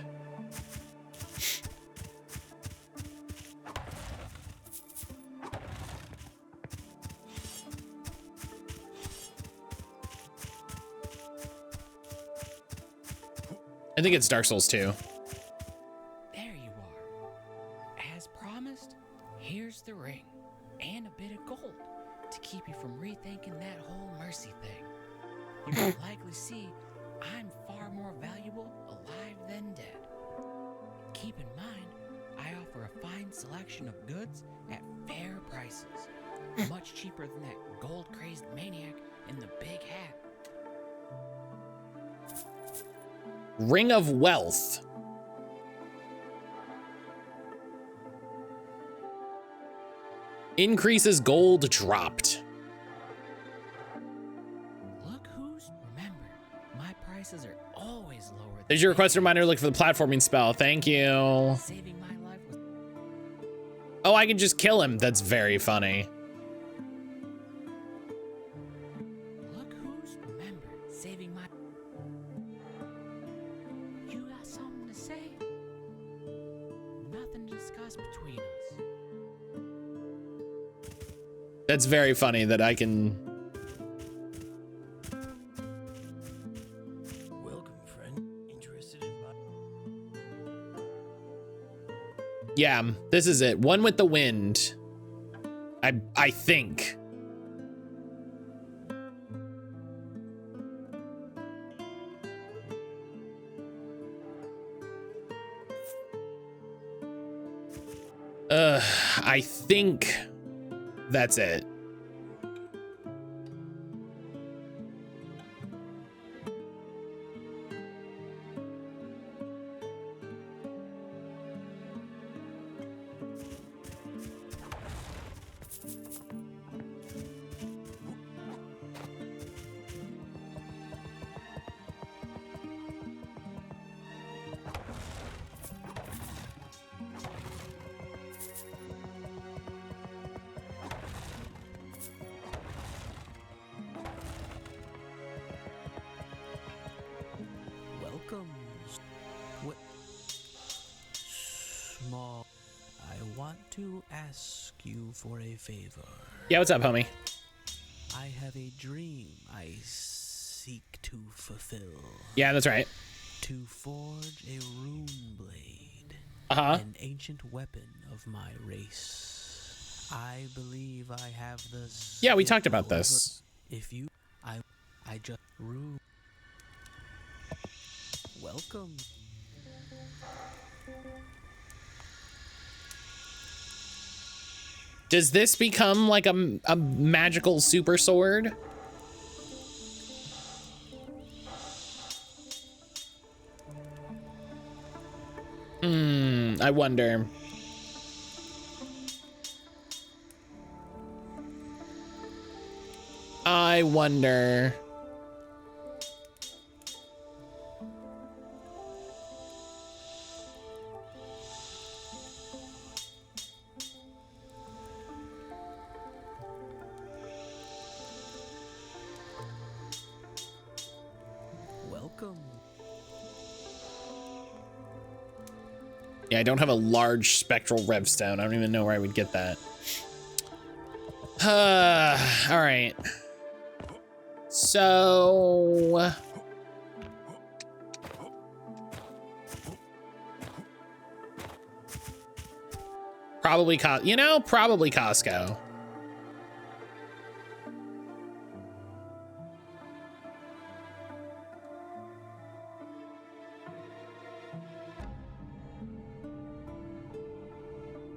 I think it's Dark Souls 2. There you are. As promised, here's the ring and a bit of gold to keep you from rethinking that whole mercy thing. You can likely see I'm far more valuable alive than dead. Keep in mind, I offer a fine selection of goods at fair prices, much cheaper than that gold-crazed maniac in the big hat. Ring of Wealth. Increases gold dropped. Look who's... Remember, my prices are always lower. There's your request reminder. Look for the platforming spell. Thank you. Saving my life was... Oh, I can just kill him. That's very funny. Look who's... Remember, saving my... You got something to say? Nothing to discuss between us. That's very funny that I can... Welcome, friend. Interested in Yeah, this is it. One with the wind. I think. I think that's it. welcome. What? Small. I want to ask you for a favor. Yeah, what's up, homie? I have a dream I seek to fulfill. Yeah, that's right. To forge a rune blade. Uh-huh. An ancient weapon of my race. I believe I have the... Yeah, we talked about this. If you... I just... Rune... Welcome. Does this become like a magical super sword? I wonder. I wonder. Welcome. Yeah, I don't have a large spectral revstone. I don't even know where I would get that. All right. So probably probably Costco.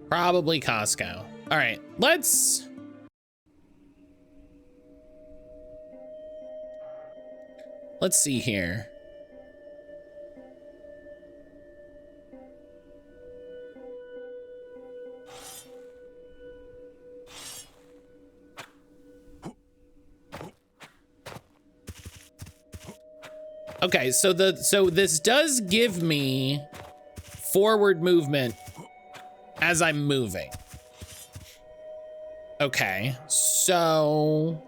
Probably Costco. All right, let's see here. Okay, so this does give me forward movement as I'm moving. Okay, so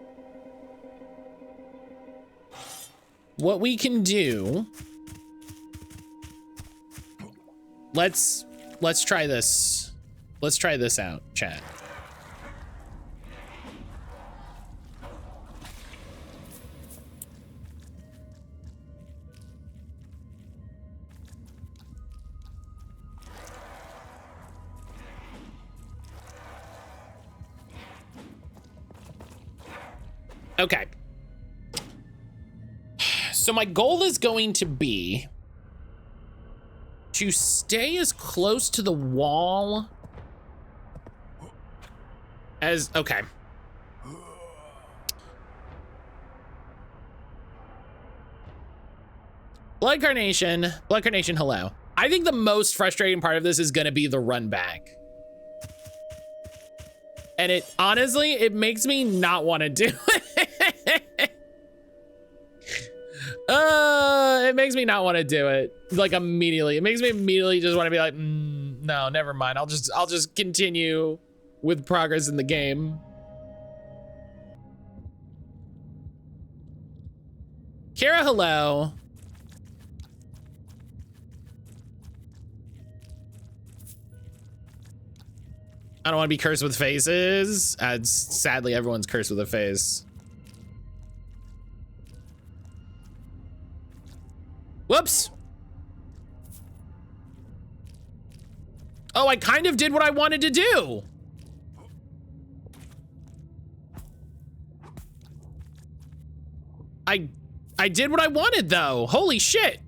what we can do, let's try this. Let's try this out, chat. Okay. So my goal is going to be to stay as close to the wall as, okay. Blood Carnation, hello. I think the most frustrating part of this is gonna be the run back. And it, honestly, it makes me not want to do it. It makes me not want to do it, like, immediately. It makes me immediately just want to be like, no, never mind. I'll just continue with progress in the game. Kira, hello. I don't want to be cursed with faces. Sadly, everyone's cursed with a face. Whoops. Oh, I kind of did what I wanted to do. I did what I wanted, though. Holy shit.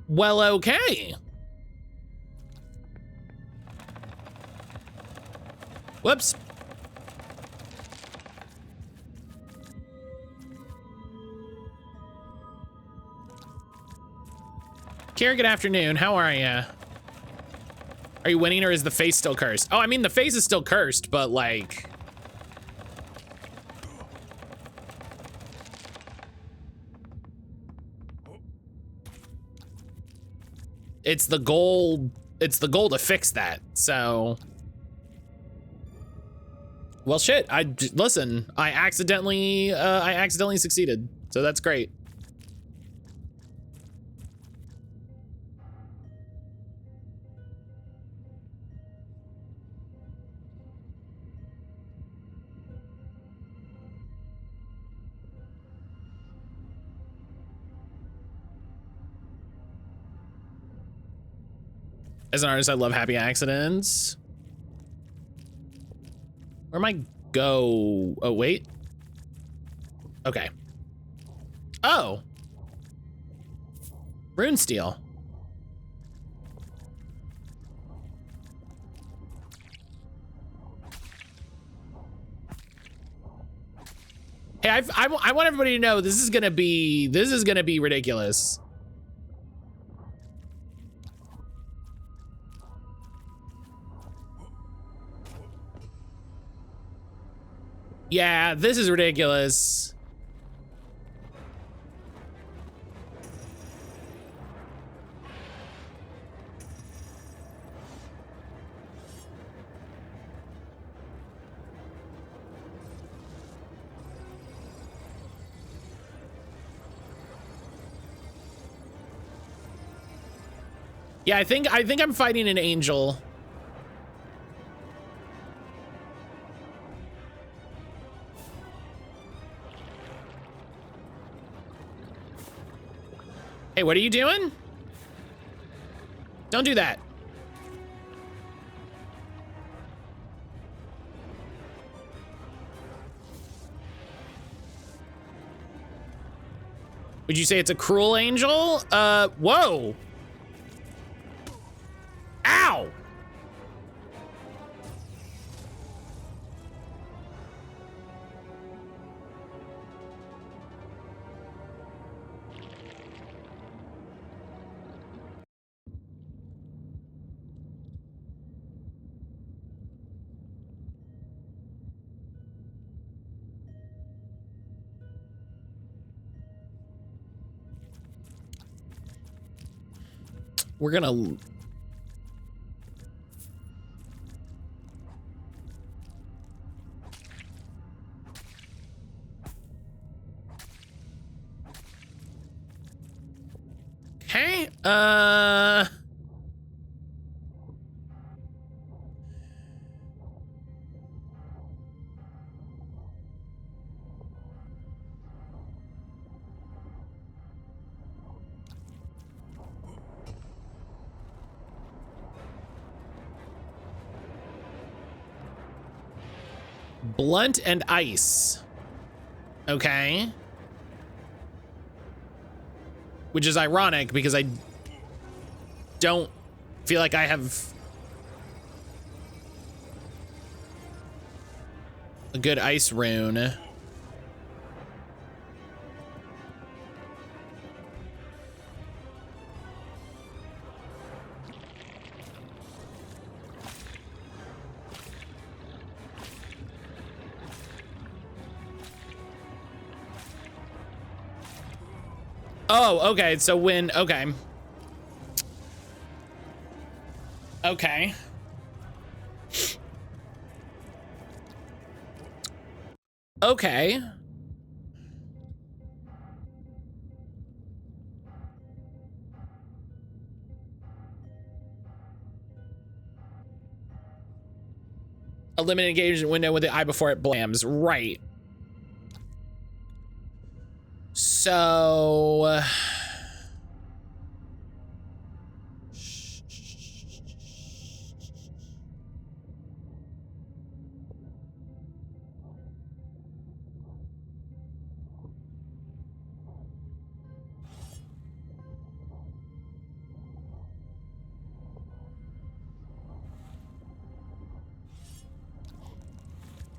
Well, okay. Whoops. Kira, good afternoon. How are you? Are you winning, or is the face still cursed? Oh, I mean, the face is still cursed, but like... It's the goal to fix that, so... Well, shit, listen, I accidentally succeeded, so that's great. As an artist, I love happy accidents. Where am I go? Oh, wait. Okay. Oh. Rune steel. Hey, I want everybody to know this is gonna be ridiculous. Yeah, this is ridiculous. Yeah, I think I'm fighting an angel. Hey, what are you doing? Don't do that. Would you say it's a cruel angel? Whoa. Ow! We're gonna... Okay, blunt and ice. Okay. Which is ironic because I don't feel like I have a good ice rune. Oh, okay. So when, okay. Okay. Okay. A limited engagement window with the eye before it blams. Right. So...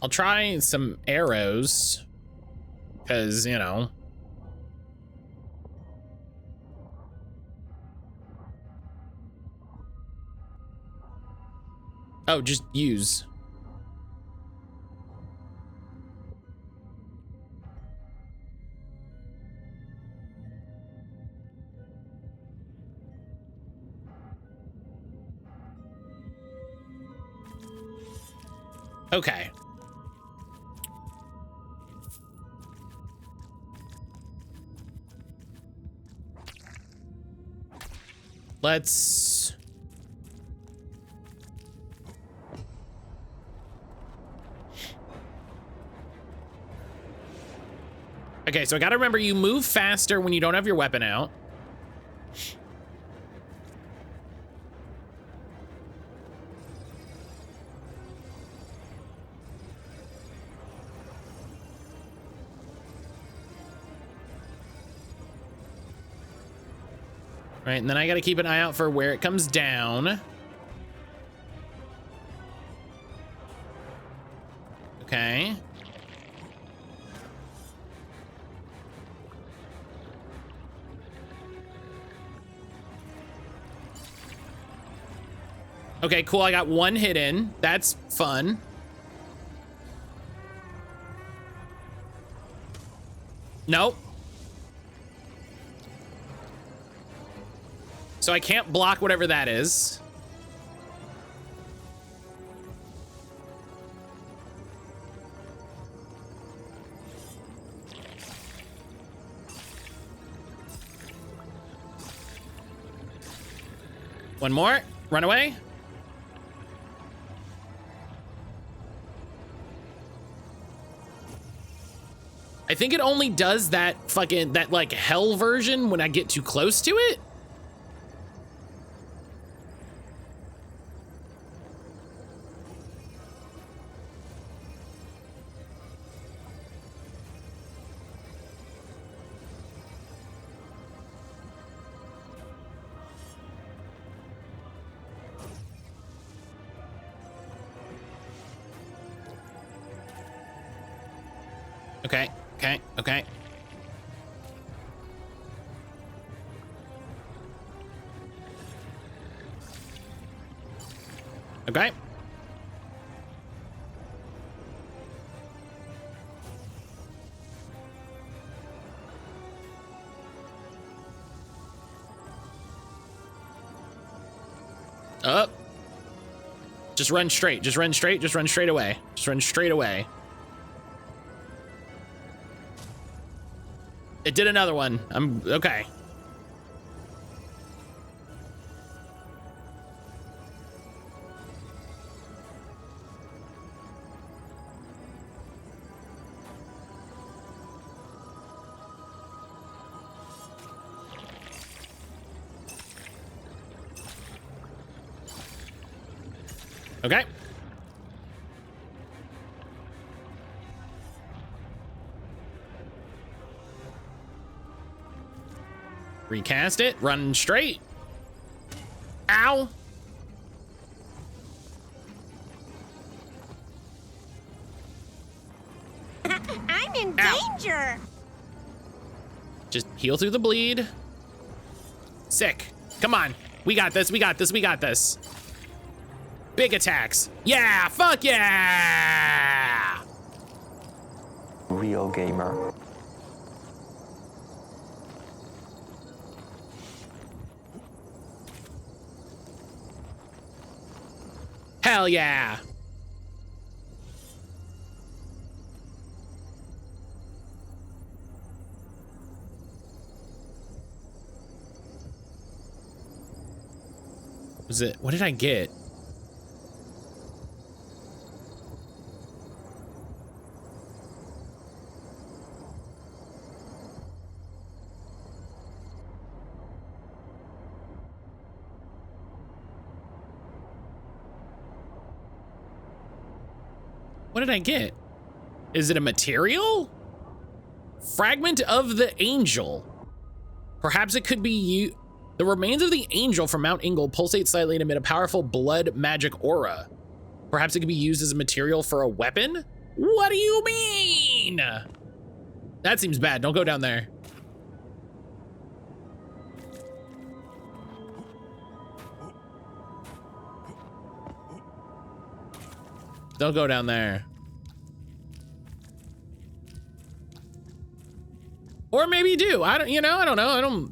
I'll try some arrows, because, you know. Oh, just use. Okay. Let's... Okay, so I gotta remember you move faster when you don't have your weapon out. Right, and then I gotta keep an eye out for where it comes down. Okay. Okay, cool. I got one hit in. That's fun. Nope. So I can't block whatever that is. One more. Run away. I think it only does that like hell version when I get too close to it. Okay, okay, okay. Okay. Up. Just run straight. Just run straight. Just run straight away. Just run straight away. It did another one. I'm okay. Okay. Recast it, run straight. Ow. I'm in danger. Just heal through the bleed. Sick. Come on. We got this, we got this, we got this. Big attacks. Yeah, fuck yeah. Real gamer. Hell yeah. Was it, what did I get? What did I get? Is it a material? Fragment of the angel. Perhaps it could be you. The remains of the angel from Mount Ingle pulsate slightly and emit a powerful blood magic aura. Perhaps it could be used as a material for a weapon? What do you mean? That seems bad. Don't go down there. Don't go down there. Or maybe do. I don't, I don't know. I don't.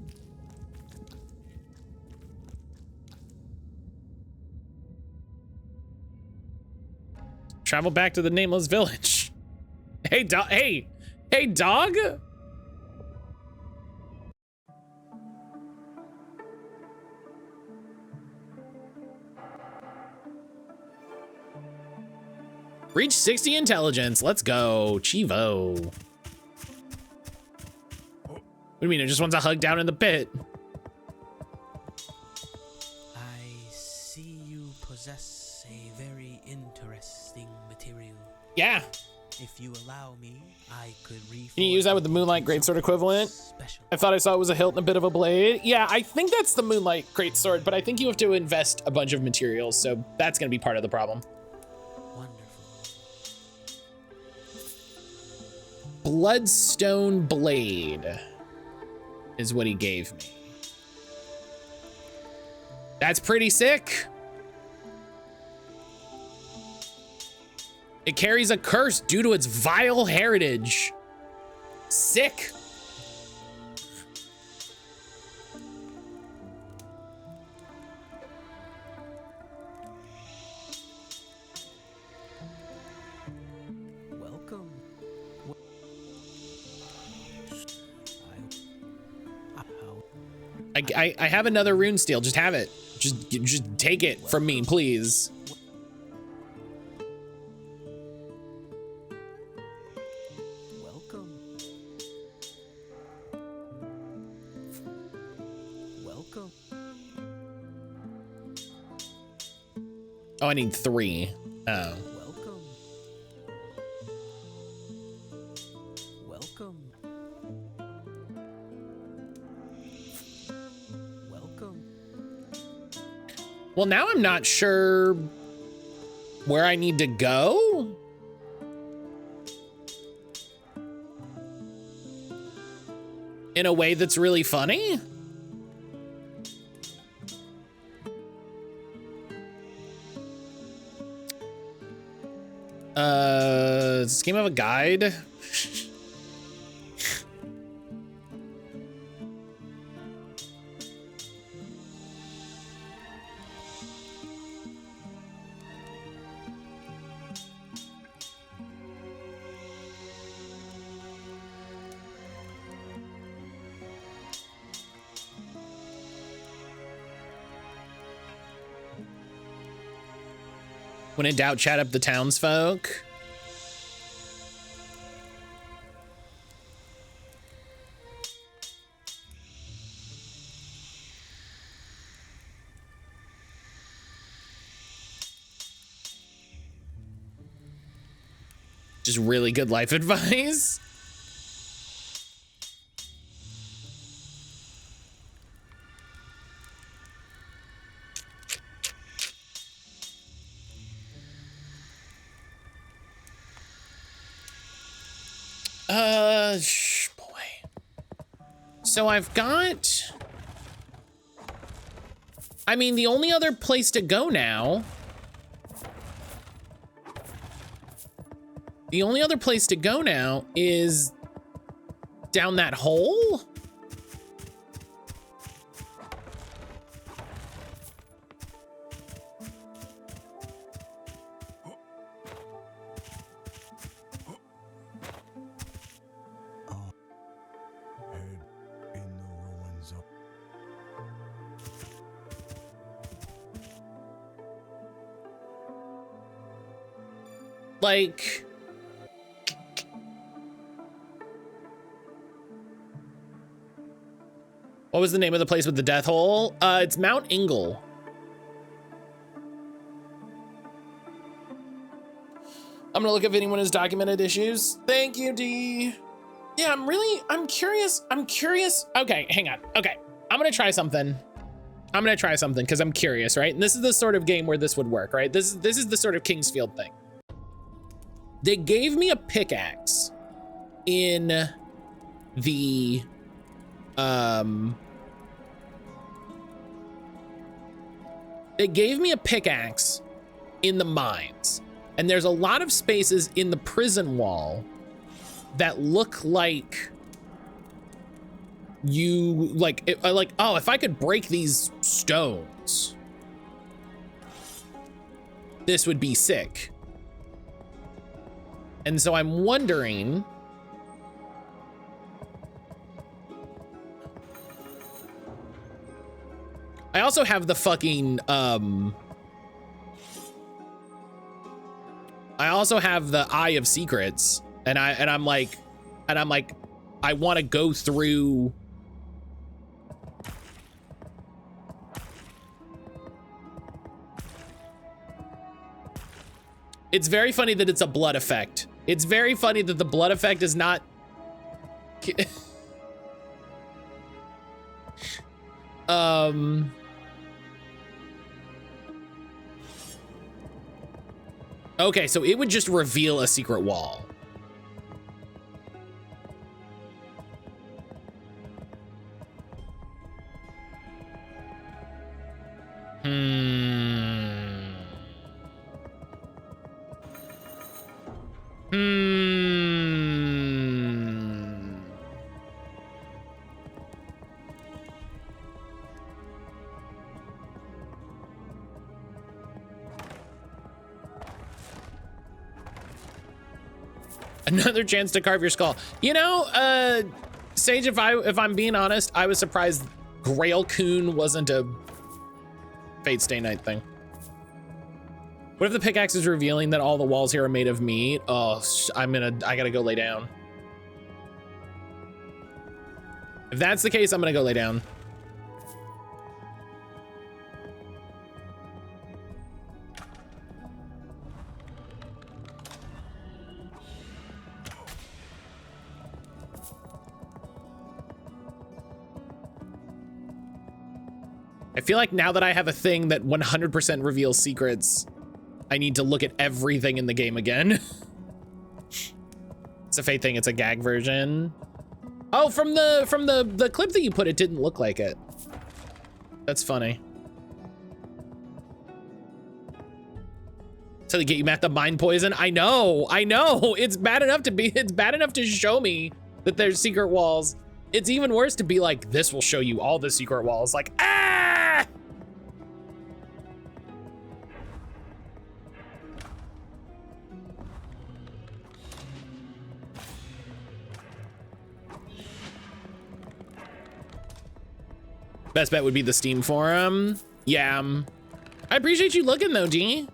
Travel back to the nameless village. Hey, dog. Hey, dog. Reach 60 intelligence. Let's go. Chivo. What do you mean? It just wants a hug down in the pit. I see you possess a very interesting material. Yeah. If you allow me, I could Can you use that with the Moonlight Greatsword equivalent? Special. I thought I saw it was a hilt and a bit of a blade. Yeah, I think that's the Moonlight Greatsword, but I think you have to invest a bunch of materials, so that's gonna be part of the problem. Bloodstone Blade is what he gave me. That's pretty sick. It carries a curse due to its vile heritage. Sick. Welcome. I have another rune steel. Just have it. Just take it from me, please. Welcome. Welcome. Oh, I need 3. Oh. Welcome. Welcome. Welcome. Well, now I'm not sure where I need to go. In a way that's really funny. Does this game have a guide? When in doubt, chat up the townsfolk. Just really good life advice. Boy. So I've got, I mean, the only other place to go now, is down that hole. Like, what was the name of the place with the death hole? It's Mount Ingle. I'm gonna look if anyone has documented issues. Thank you, D. Yeah, I'm curious. Okay, hang on. Okay, I'm gonna try something because I'm curious, right? And this is the sort of game where this would work, right? This is the sort of Kingsfield thing. They gave me a pickaxe in the, they gave me a pickaxe in the mines, and there's a lot of spaces in the prison wall that look like oh, if I could break these stones, this would be sick. And so I'm wondering, I also have the fucking, I also have the Eye of Secrets, and I'm like, I want to go through. It's very funny that it's a blood effect. It's very funny that the blood effect is not. Okay, so it would just reveal a secret wall. Another chance to carve your skull. You know, Sage, if I'm being honest, I was surprised Grail Coon wasn't a Fate Stay Night thing. What if the pickaxe is revealing that all the walls here are made of meat? Oh, I gotta go lay down. If that's the case, I'm gonna go lay down. I feel like now that I have a thing that 100% reveals secrets, I need to look at everything in the game again. It's a Fate thing, it's a gag version. Oh, from the clip that you put, it didn't look like it. That's funny. So they get you mad the mind poison? I know. It's bad enough to show me that there's secret walls. It's even worse to be like, this will show you all the secret walls. Like, ah! Best bet would be the Steam forum. Yeah. I appreciate you looking though, D.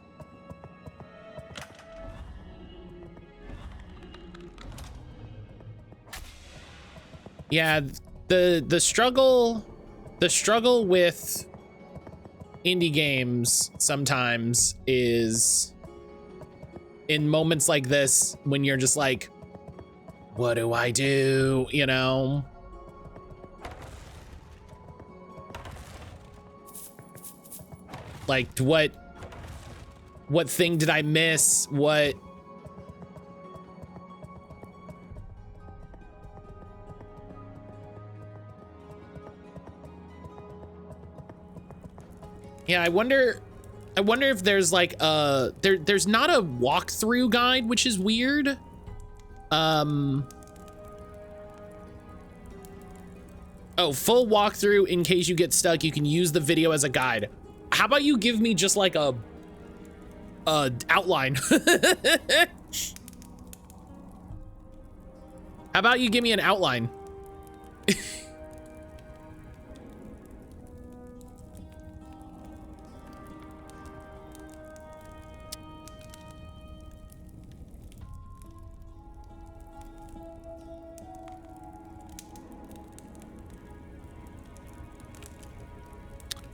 Yeah, the struggle with indie games sometimes is in moments like this when you're just like, what do I do? You know? Like, what thing did I miss? What? Yeah, I wonder if there's like there's not a walkthrough guide, which is weird. Oh, full walkthrough in case you get stuck. You can use the video as a guide. How about you give me just like a outline? How about you give me an outline?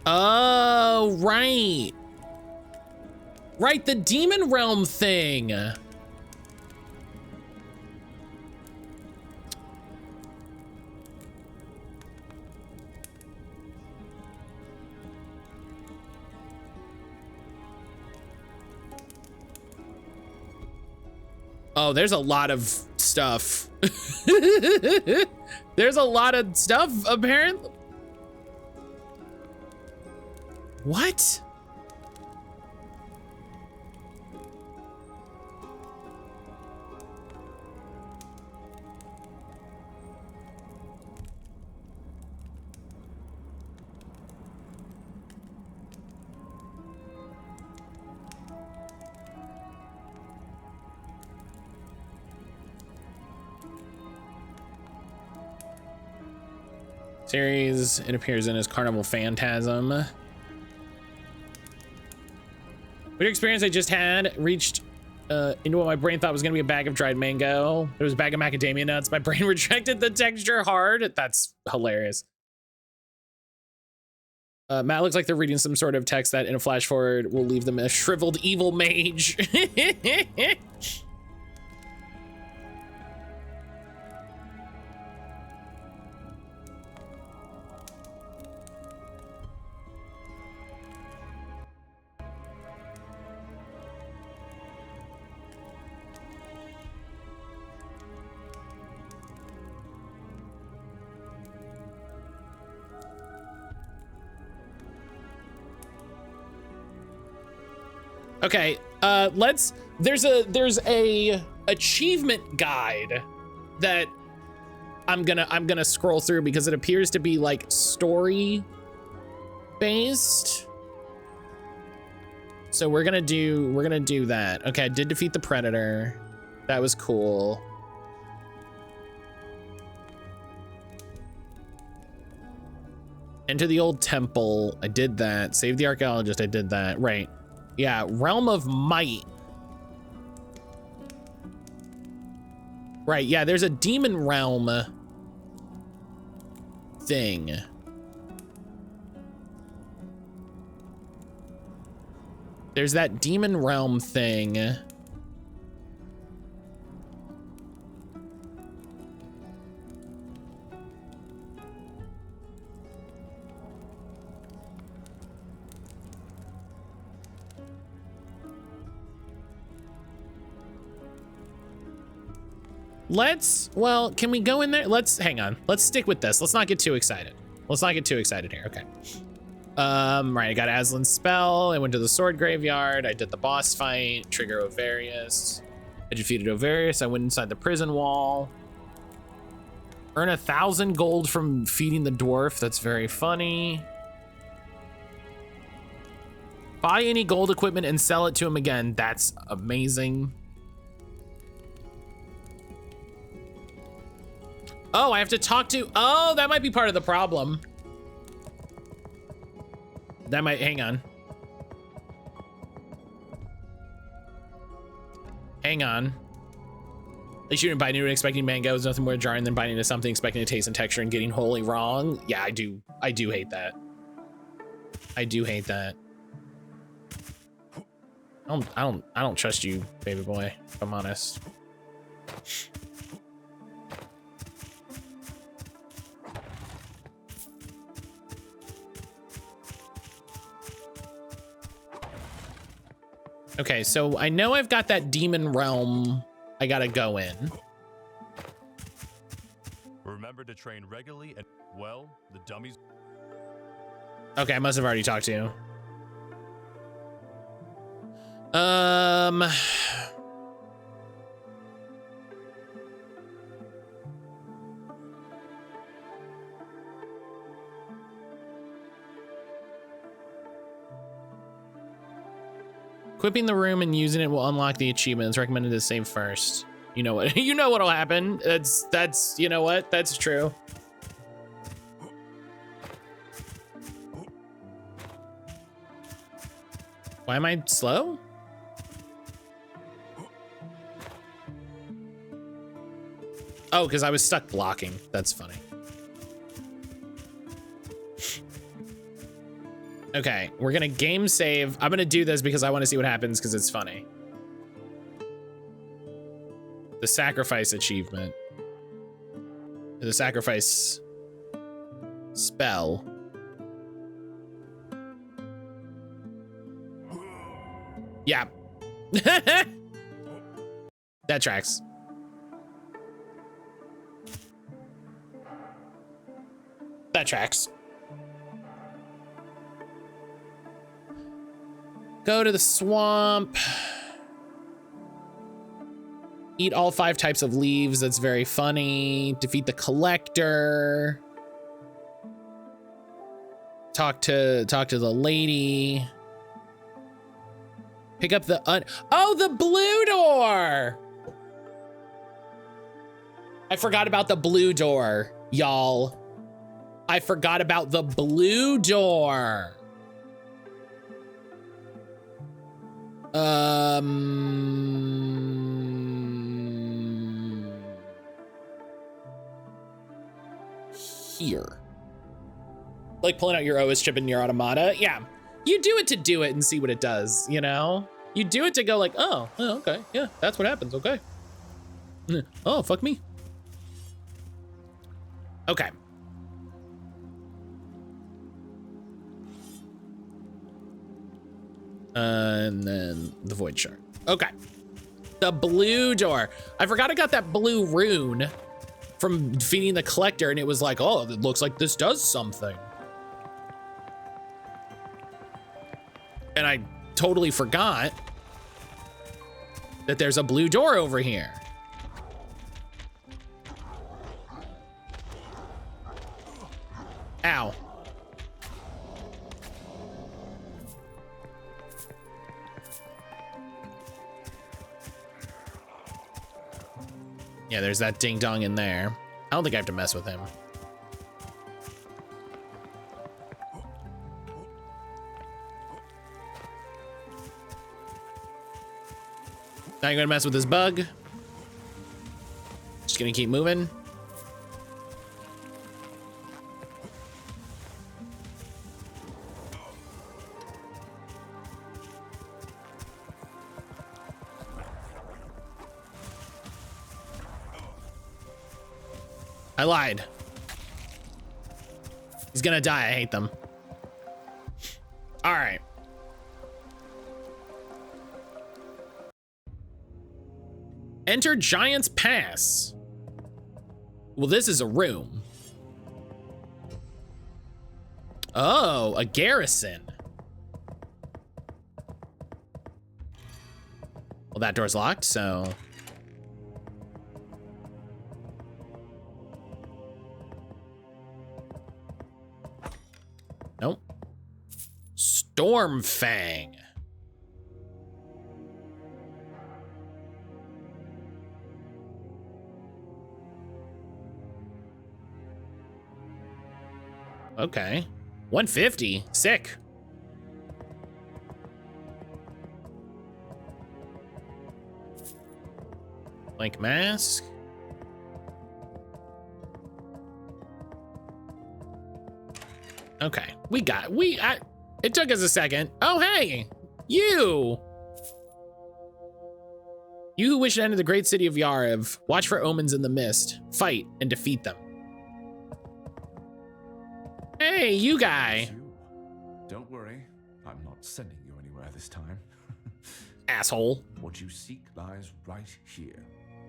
Oh, right. Right, the Demon Realm thing. Oh, there's a lot of stuff. There's a lot of stuff, apparently. What? Series, it appears in as Carnival Phantasm. Weird experience I just had. Reached into what my brain thought was gonna be a bag of dried mango. It was a bag of macadamia nuts. My brain rejected the texture hard. That's hilarious. Matt looks like they're reading some sort of text that in a flash forward will leave them a shriveled evil mage. Okay, let's There's a achievement guide that I'm gonna scroll through because it appears to be like story based. So we're gonna do that. Okay, I did defeat the predator. That was cool. Enter the old temple. I did that. Save the archaeologist. I did that. Right. Yeah. Realm of Might. Right. Yeah. There's a demon realm thing. There's that demon realm thing. Well, can we go in there? Hang on. Let's stick with this. Let's not get too excited. Let's not get too excited here. Okay. Right, I got Aslan's spell. I went to the sword graveyard. I did the boss fight, trigger Ovarius. I defeated Ovarius. I went inside the prison wall. Earn 1,000 gold from feeding the dwarf. That's very funny. Buy any gold equipment and sell it to him again. That's amazing. Oh, I have to talk to, oh, that might be part of the problem. That might, hang on. Hang on. They shouldn't bite into expecting mango is nothing more jarring than biting into something expecting a taste and texture and getting wholly wrong. Yeah, I do hate that. I do hate that. I don't trust you, baby boy, if I'm honest. Okay, so I know I've got that demon realm I gotta go in. Remember to train regularly and, well, the dummies. Okay, I must have already talked to you. Equipping the room and using it will unlock the achievements. Recommended to save first. You know what? You know what'll happen. That's you know what? That's true. Why am I slow? Oh, because I was stuck blocking. That's funny. Okay, we're gonna game save. I'm gonna do this because I want to see what happens because it's funny. The sacrifice achievement. The sacrifice spell. Yeah. That tracks. That tracks. Go to the swamp. Eat all 5 types of leaves. That's very funny. Defeat the collector. Talk to the lady. Pick up the oh, the blue door. I forgot about the blue door, y'all. I forgot about the blue door. Here. Like pulling out your OS chip in your automata. Yeah. You do it to do it and see what it does, you know? You do it to go like, oh, okay. Yeah, that's what happens. Okay. Oh, fuck me. Okay. And then the void shard. Okay. The blue door. I forgot I got that blue rune from defeating the collector, and it was like, oh, it looks like this does something. And I totally forgot. that there's a blue door over here. Ow. Yeah, there's that ding dong in there. I don't think I have to mess with him. Not gonna mess with this bug. Just gonna keep moving. I lied. He's gonna die. I hate them. All right. Enter Giant's Pass. Well, this is a room. Oh, a garrison. Well, that door's locked, so. Nope. Stormfang. Okay. 150. Sick. Blank mask. Okay. It took us a second. Oh, hey. You who wish to enter the great city of Yariv, watch for omens in the mist, fight and defeat them. Hey, you guy. Don't worry, I'm not sending you anywhere this time. Asshole. What you seek lies right here,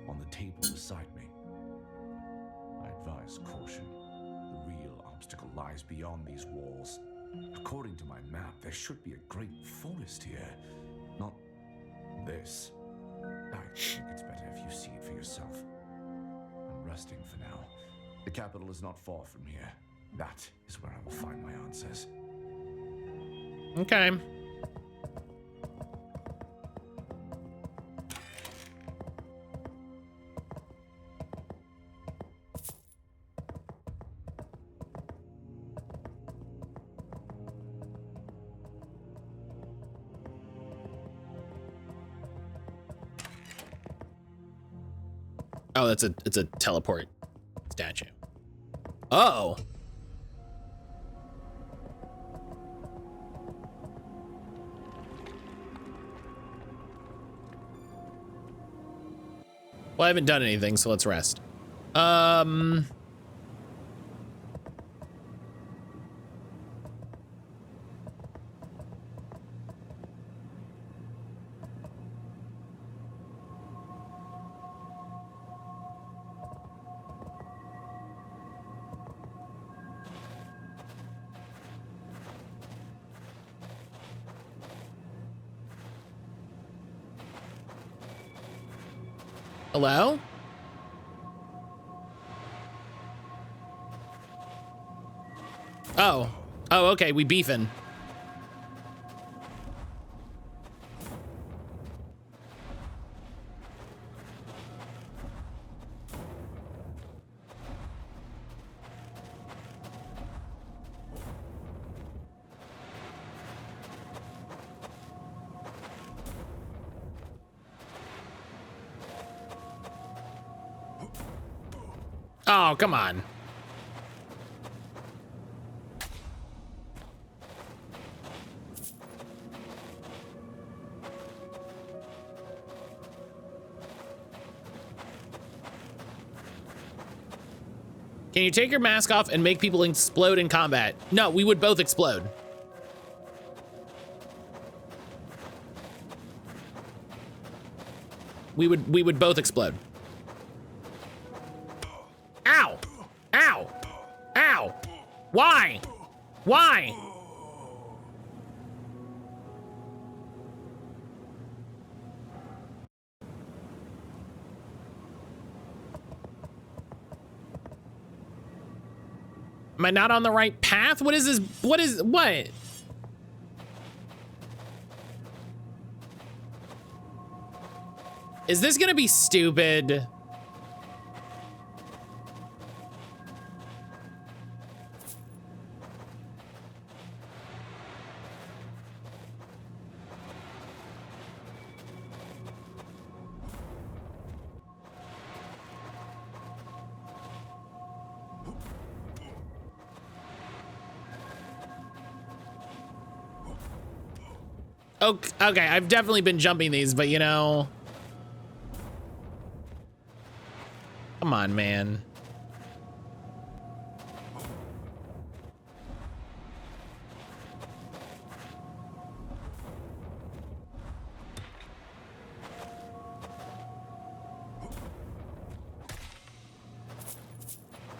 on the table beside me. I advise caution. The real obstacle lies beyond these walls. According to my map, there should be a great forest here, not this. I think it's better if you see it for yourself. I'm resting for now. The capital is not far from here. That is where I will find my answers. Okay. Oh, it's a teleport statue. Oh. Well, I haven't done anything, so let's rest. Hello? Oh. Oh, okay, we beefing. Oh, come on. Can you take your mask off and make people explode in combat? No, we would both explode. We would both explode. Ow! Ow! Ow! Why? Why? Am I not on the right path? What is this? What? Is this gonna be stupid? Okay, I've definitely been jumping these, but you know. Come on, man.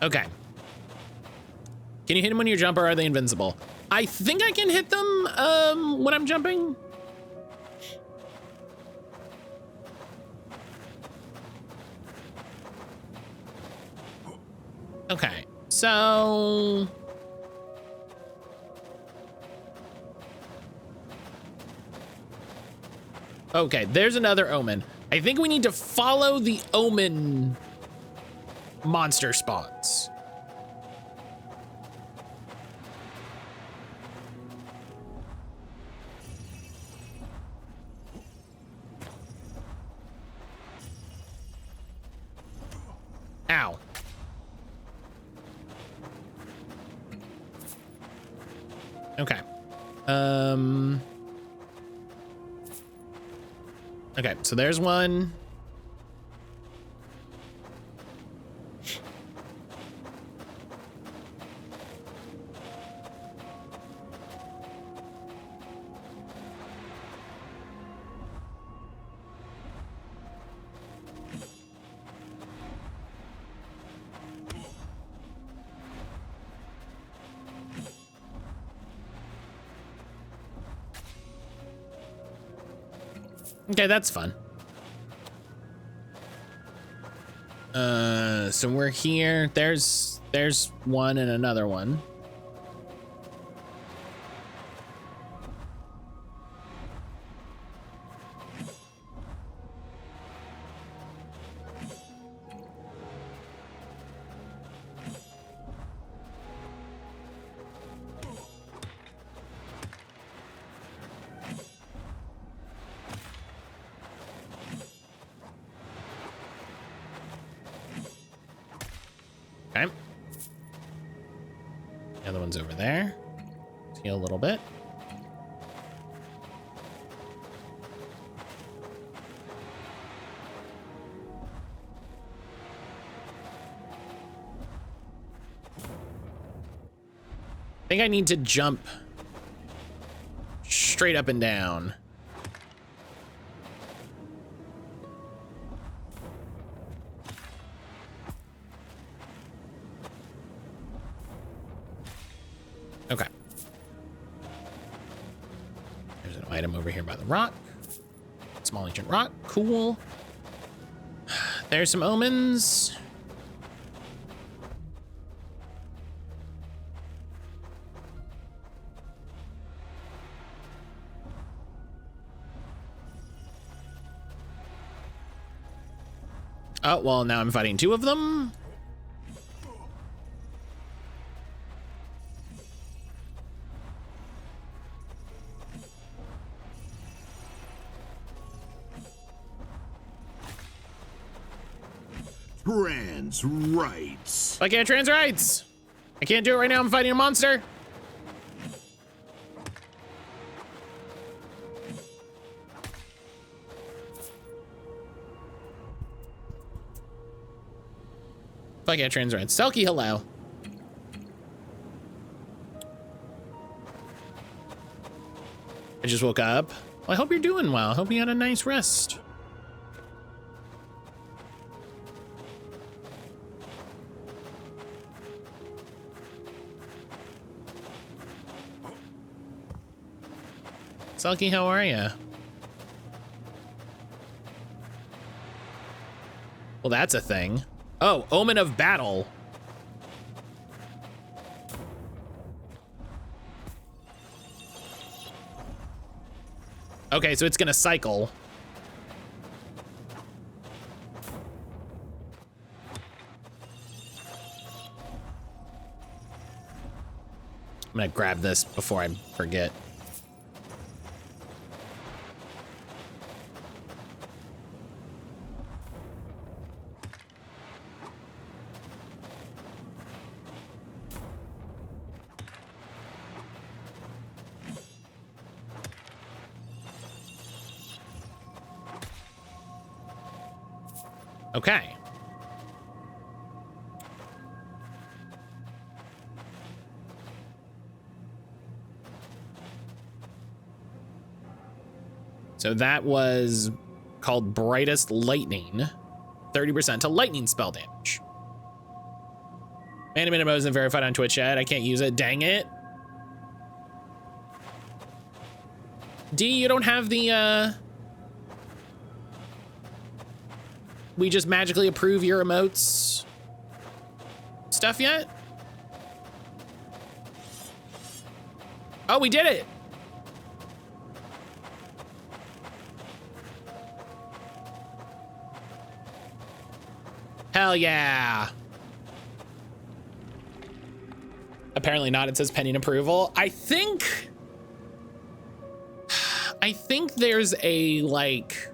Okay. Can you hit them when you jump, or are they invincible? I think I can hit them when I'm jumping. Okay, so okay, there's another omen. I think we need to follow the omen monster spawns. Ow. Okay. Okay, so there's one. Okay, that's fun. So we're here. There's one and another one. Okay. The other one's over there. Let's heal a little bit. I think I need to jump straight up and down. Okay. There's an item over here by the rock. Small ancient rock. Cool. There's some omens. Oh, well, now I'm fighting two of them. Trans rights. I can't trans rights. I can't do it right now. I'm fighting a monster. If I can't trans rights. Selkie, hello. I just woke up. Well, I hope you're doing well. I hope you had a nice rest. Selkie, how are you? Well, that's a thing. Oh, Omen of Battle. Okay, so it's gonna cycle. I'm gonna grab this before I forget. Okay. So that was called Brightest Lightning. 30% to lightning spell damage. Animated mode isn't verified on Twitch yet. I can't use it. Dang it. D, you don't have the, we just magically approve your emotes stuff yet? Oh, we did it. Hell yeah. Apparently not. It says pending approval. I think there's a like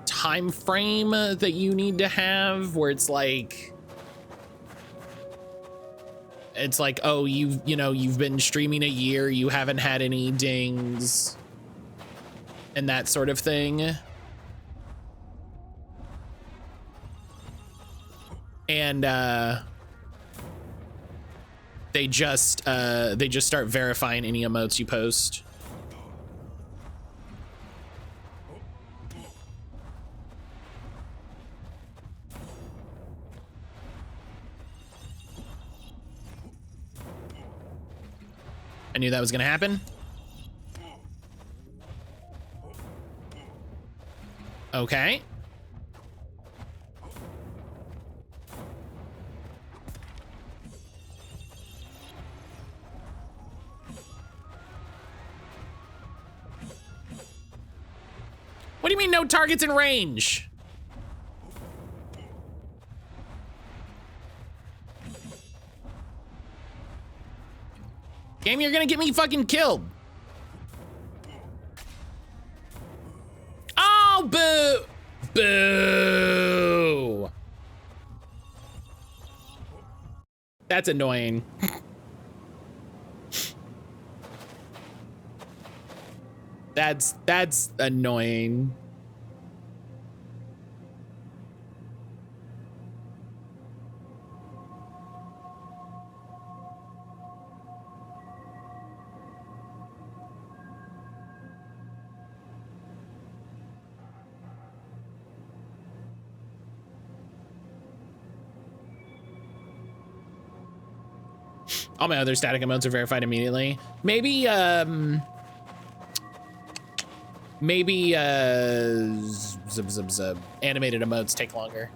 time frame that you need to have where it's like oh, you've been streaming a year, you haven't had any dings and that sort of thing. And they just start verifying any emotes you post. I knew that was gonna happen. Okay. What do you mean no targets in range? Game, you're gonna get me fucking killed. Oh, boo! Boo! That's annoying. That's annoying. All my other static emotes are verified immediately. Maybe animated emotes take longer.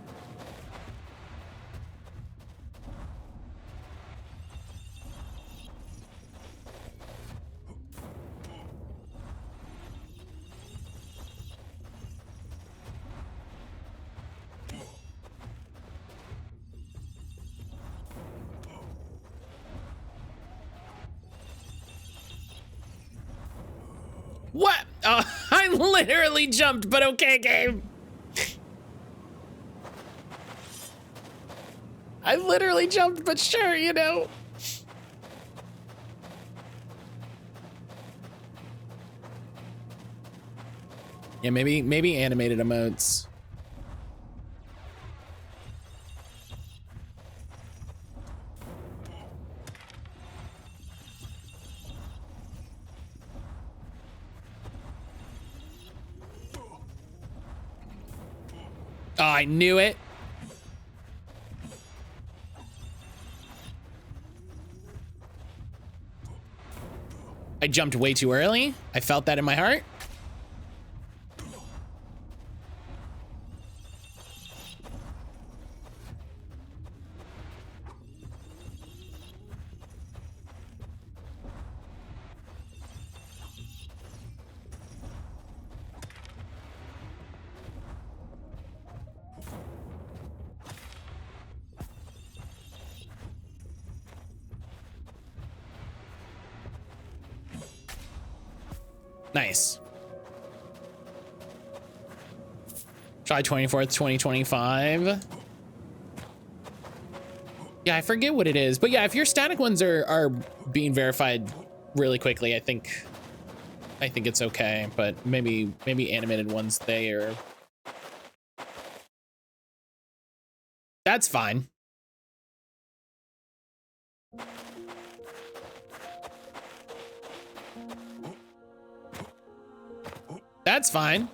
What? Oh, I literally jumped, but okay, game. I literally jumped, but sure, you know. Yeah, maybe animated emotes. Oh, I knew it. I jumped way too early. I felt that in my heart. Nice. July 24th, 2025. Yeah, I forget what it is, but yeah, if your static ones are being verified really quickly, I think it's okay, but maybe animated ones, that's fine. That's fine.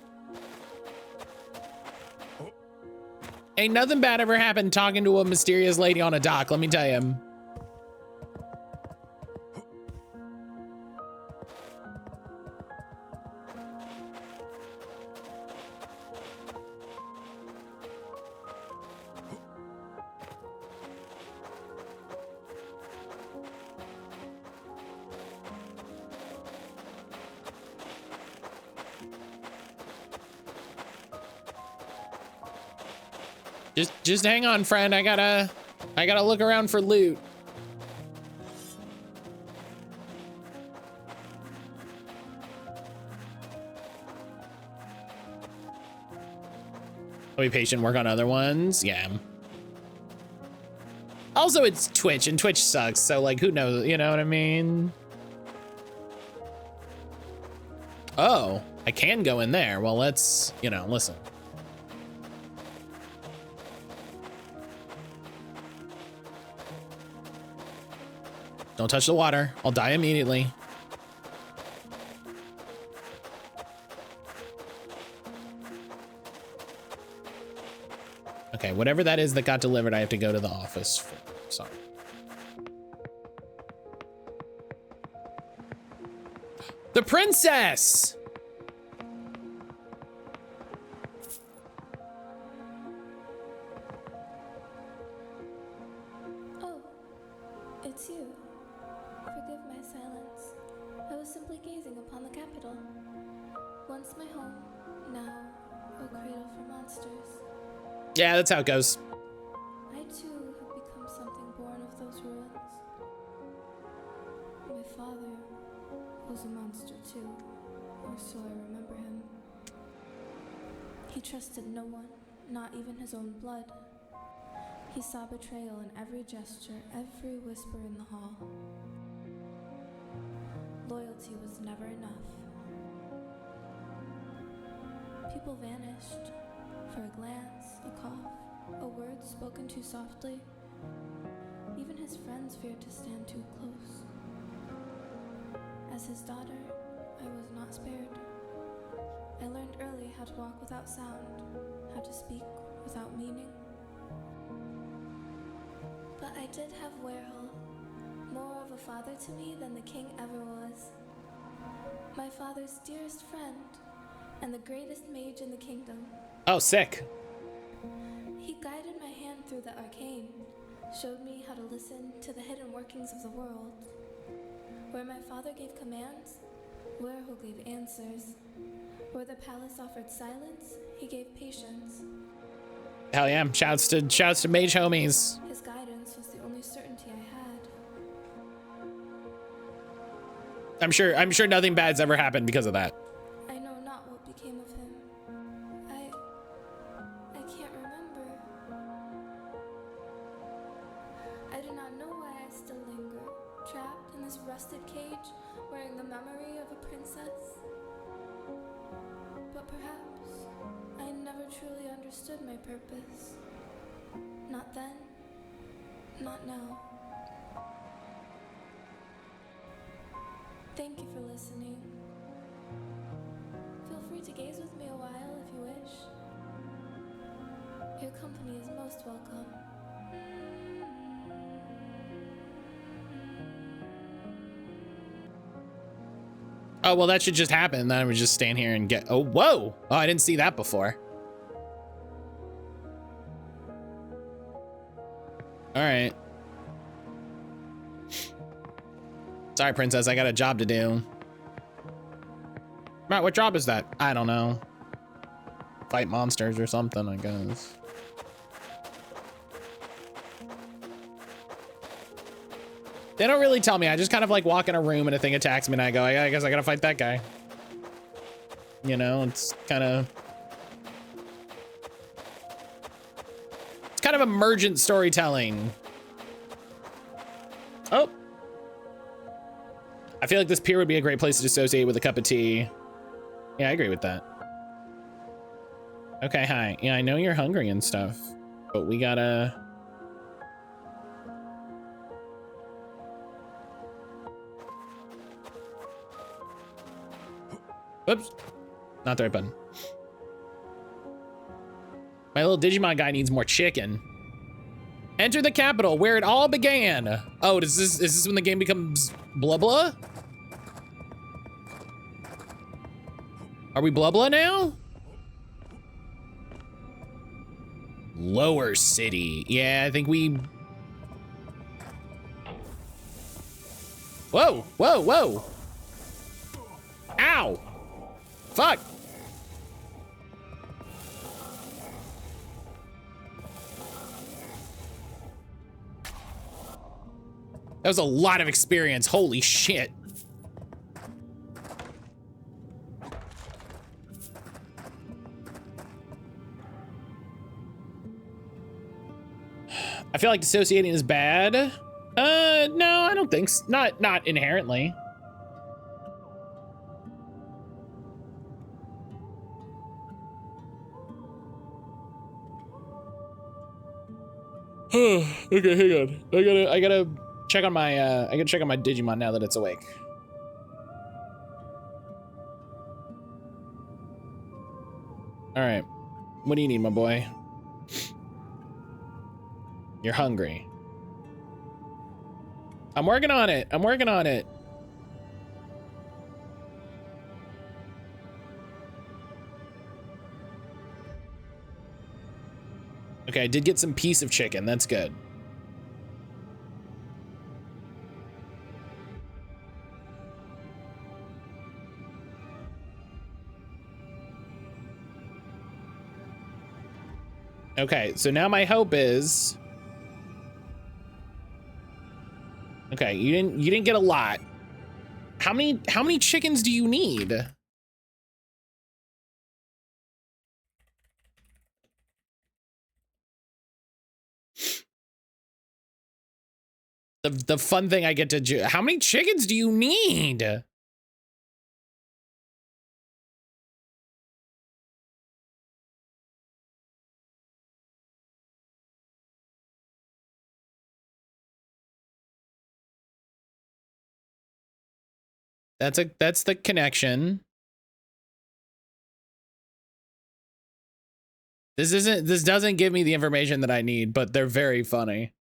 Ain't nothing bad ever happened talking to a mysterious lady on a dock, let me tell you. Just hang on, friend. I gotta look around for loot. I'll be patient, work on other ones. Yeah. Also, it's Twitch, and Twitch sucks, so like, who knows? You know what I mean? Oh, I can go in there. Well, let's, listen. Don't touch the water. I'll die immediately. Okay, whatever that is that got delivered, I have to go to the office for. So. The princess! Oh, it's you. Forgive my silence. I was simply gazing upon the capital. Once my home, now a cradle for monsters. Yeah, that's how it goes. I too have become something born of those ruins. My father was a monster too, or so I remember him. He trusted no one, not even his own blood. He saw betrayal in every gesture, every whisper in the hall. Loyalty was never enough. People vanished. For a glance, a cough, a word spoken too softly. Even his friends feared to stand too close. As his daughter, I was not spared. I learned early how to walk without sound, how to speak without meaning. But I did have Verho, more of a father to me than the king ever was. My father's dearest friend, and the greatest mage in the kingdom. Oh, sick. He guided my hand through the arcane, showed me how to listen to the hidden workings of the world. Where my father gave commands, Verho gave answers. Where the palace offered silence, he gave patience. Hell yeah! Shouts to mage homies. His guidance was the only certainty I had. I'm sure nothing bad's ever happened because of that. I know not what became of him. I can't remember. I do not know why I still linger, trapped in this rusted cage, wearing the memory of a princess. But perhaps I never truly understood my purpose. Not then, not now. Thank you for listening. Feel free to gaze with me a while if you wish. Your company is most welcome. Oh, well, that should just happen. Then I would just stand here and get... Oh, whoa! Oh, I didn't see that before. All right. Sorry, princess. I got a job to do. Matt, what job is that? I don't know. Fight monsters or something, I guess. They don't really tell me. I just kind of like walk in a room and a thing attacks me and I go, I guess I gotta fight that guy. You know, it's kind of emergent storytelling. Oh, I feel like this pier would be a great place to associate with a cup of tea. Yeah, I agree with that. Okay, hi. Yeah, I know you're hungry and stuff, but we gotta... Whoops. Not the right button. My little Digimon guy needs more chicken. Enter the capital where it all began. Oh, is this when the game becomes blah blah? Are we blah blah now? Lower city. Yeah, I think we... Whoa, whoa, whoa. Ow. Fuck. That was a lot of experience. Holy shit. I feel like dissociating is bad. No, I don't think so. Not inherently. Okay, hang on. I gotta check on my Digimon now that it's awake. All right, what do you need, my boy? You're hungry. I'm working on it. I'm working on it. Okay, I did get some piece of chicken. That's good. Okay, so now my hope is... Okay, you didn't get a lot. How many chickens do you need? The fun thing I get to do. How many chickens do you need? That's the connection. This doesn't give me the information that I need, but they're very funny.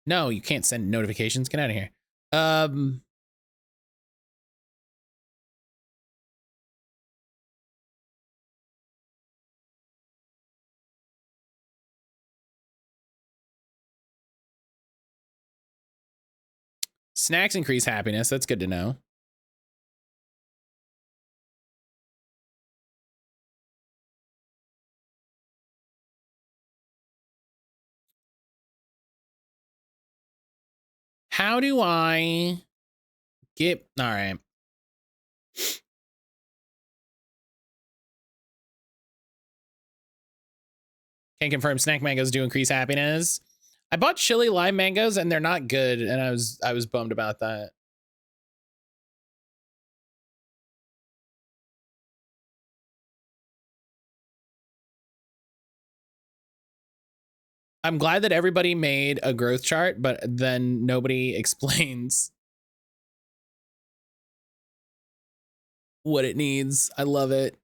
No, you can't send notifications. Get out of here. Snacks increase happiness. That's good to know. How do I get... All right. Can confirm snack mangoes do increase happiness. I bought chili lime mangoes and they're not good, and I was bummed about that. I'm glad that everybody made a growth chart, but then nobody explains what it needs. I love it.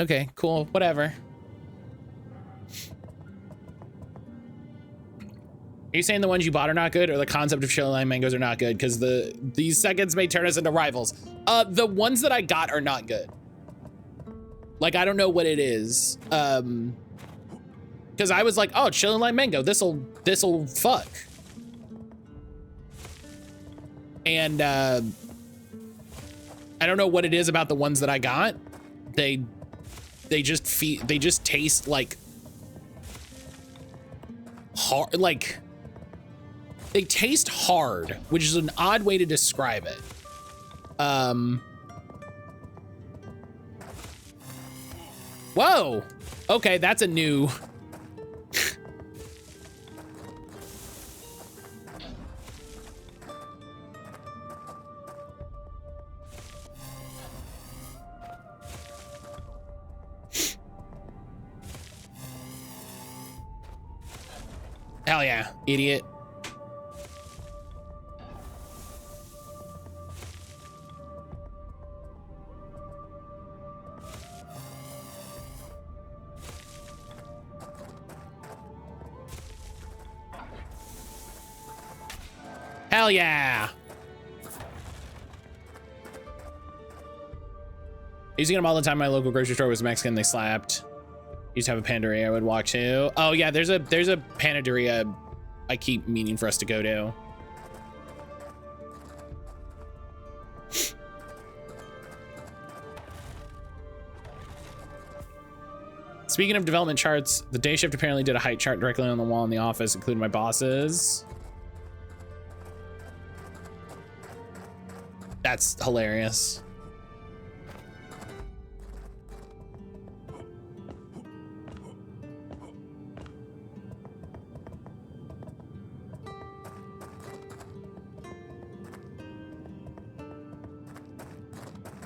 Okay, cool, whatever. Are you saying the ones you bought are not good, or the concept of chili lime mangoes are not good? Because these seconds may turn us into rivals. The ones that I got are not good. Like, I don't know what it is. Because I was like, oh, chili lime mango, this'll fuck. And I don't know what it is about the ones that I got. They just taste like hard, like they taste hard, which is an odd way to describe it. Whoa. Okay, that's a new. Hell yeah, idiot. Hell yeah. I used to get them all the time. My local grocery store was Mexican. They slapped. Used to have a panaderia I would walk to. Oh yeah, there's a panaderia I keep meaning for us to go to. Speaking of development charts, the day shift apparently did a height chart directly on the wall in the office, including my bosses. That's hilarious.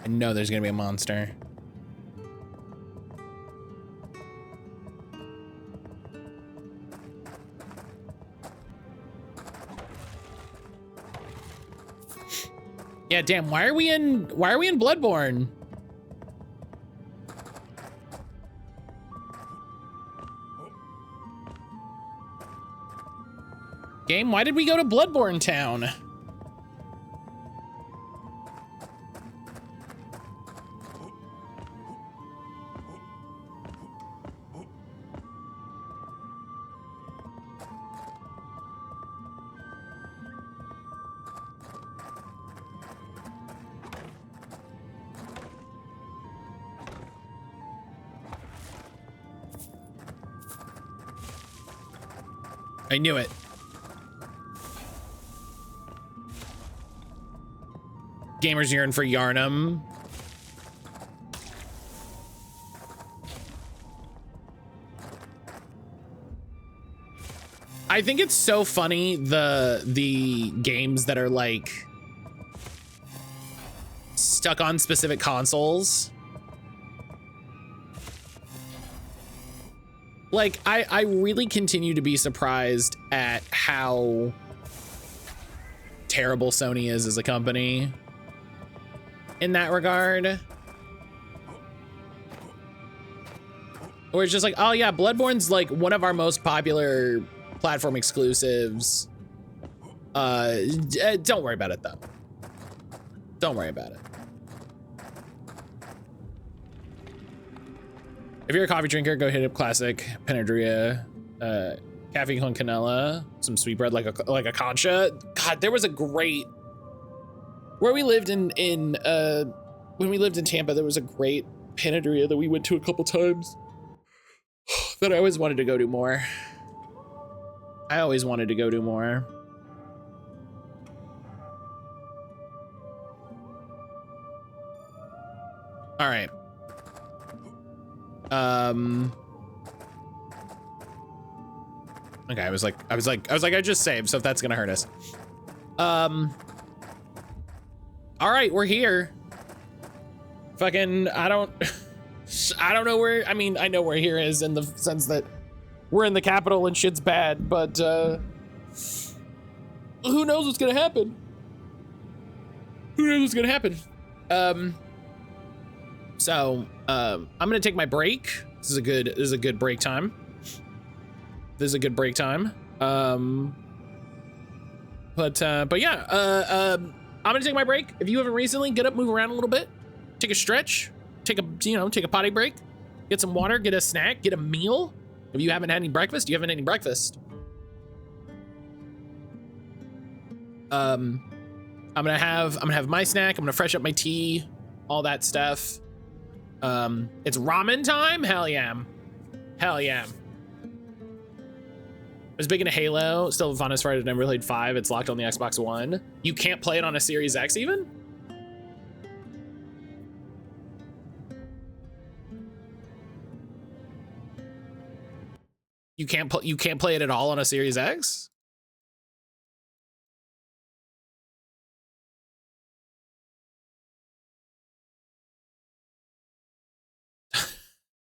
I know there's gonna be a monster. Yeah, damn, why are we in Bloodborne? Game, why did we go to Bloodborne Town? I knew it. Gamers yearn for Yarnum. I think it's so funny the games that are like stuck on specific consoles. Like, I really continue to be surprised at how terrible Sony is as a company in that regard. Where it's just like, oh yeah, Bloodborne's like one of our most popular platform exclusives. Don't worry about it though. Don't worry about it. If you're a coffee drinker, go hit up classic Panaderia, cafe con canela, some sweetbread like a concha. God, there was a great where we lived in when we lived in Tampa. There was a great Panaderia that we went to a couple times that I always wanted to go to more. I always wanted to go to more. All right. Okay, I was like, I just saved, so if that's gonna hurt us. All right, we're here. Fucking, I don't know where, I mean, I know where here is in the sense that we're in the capital and shit's bad, but, who knows what's gonna happen? Who knows what's gonna happen? So, I'm gonna take my break. This is a good break time. This is a good break time. But yeah, I'm gonna take my break. If you haven't recently, get up, move around a little bit, take a stretch, take a potty break, get some water, get a snack, get a meal. If you haven't had any breakfast, you haven't had any breakfast. I'm gonna have my snack. I'm gonna fresh up my tea, all that stuff. It's ramen time. Hell yeah, hell yeah. I was big into Halo. Still fun as far as never played 5. It's locked on the Xbox One. You can't play it on a Series X even. You can't play it at all on a Series X.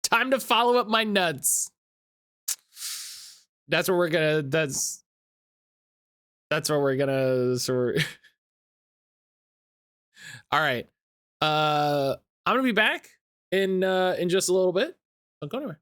Time to follow up my nuts. That's where we're gonna. That's where we're gonna. So we're all right. I'm gonna be back in just a little bit. Don't go anywhere.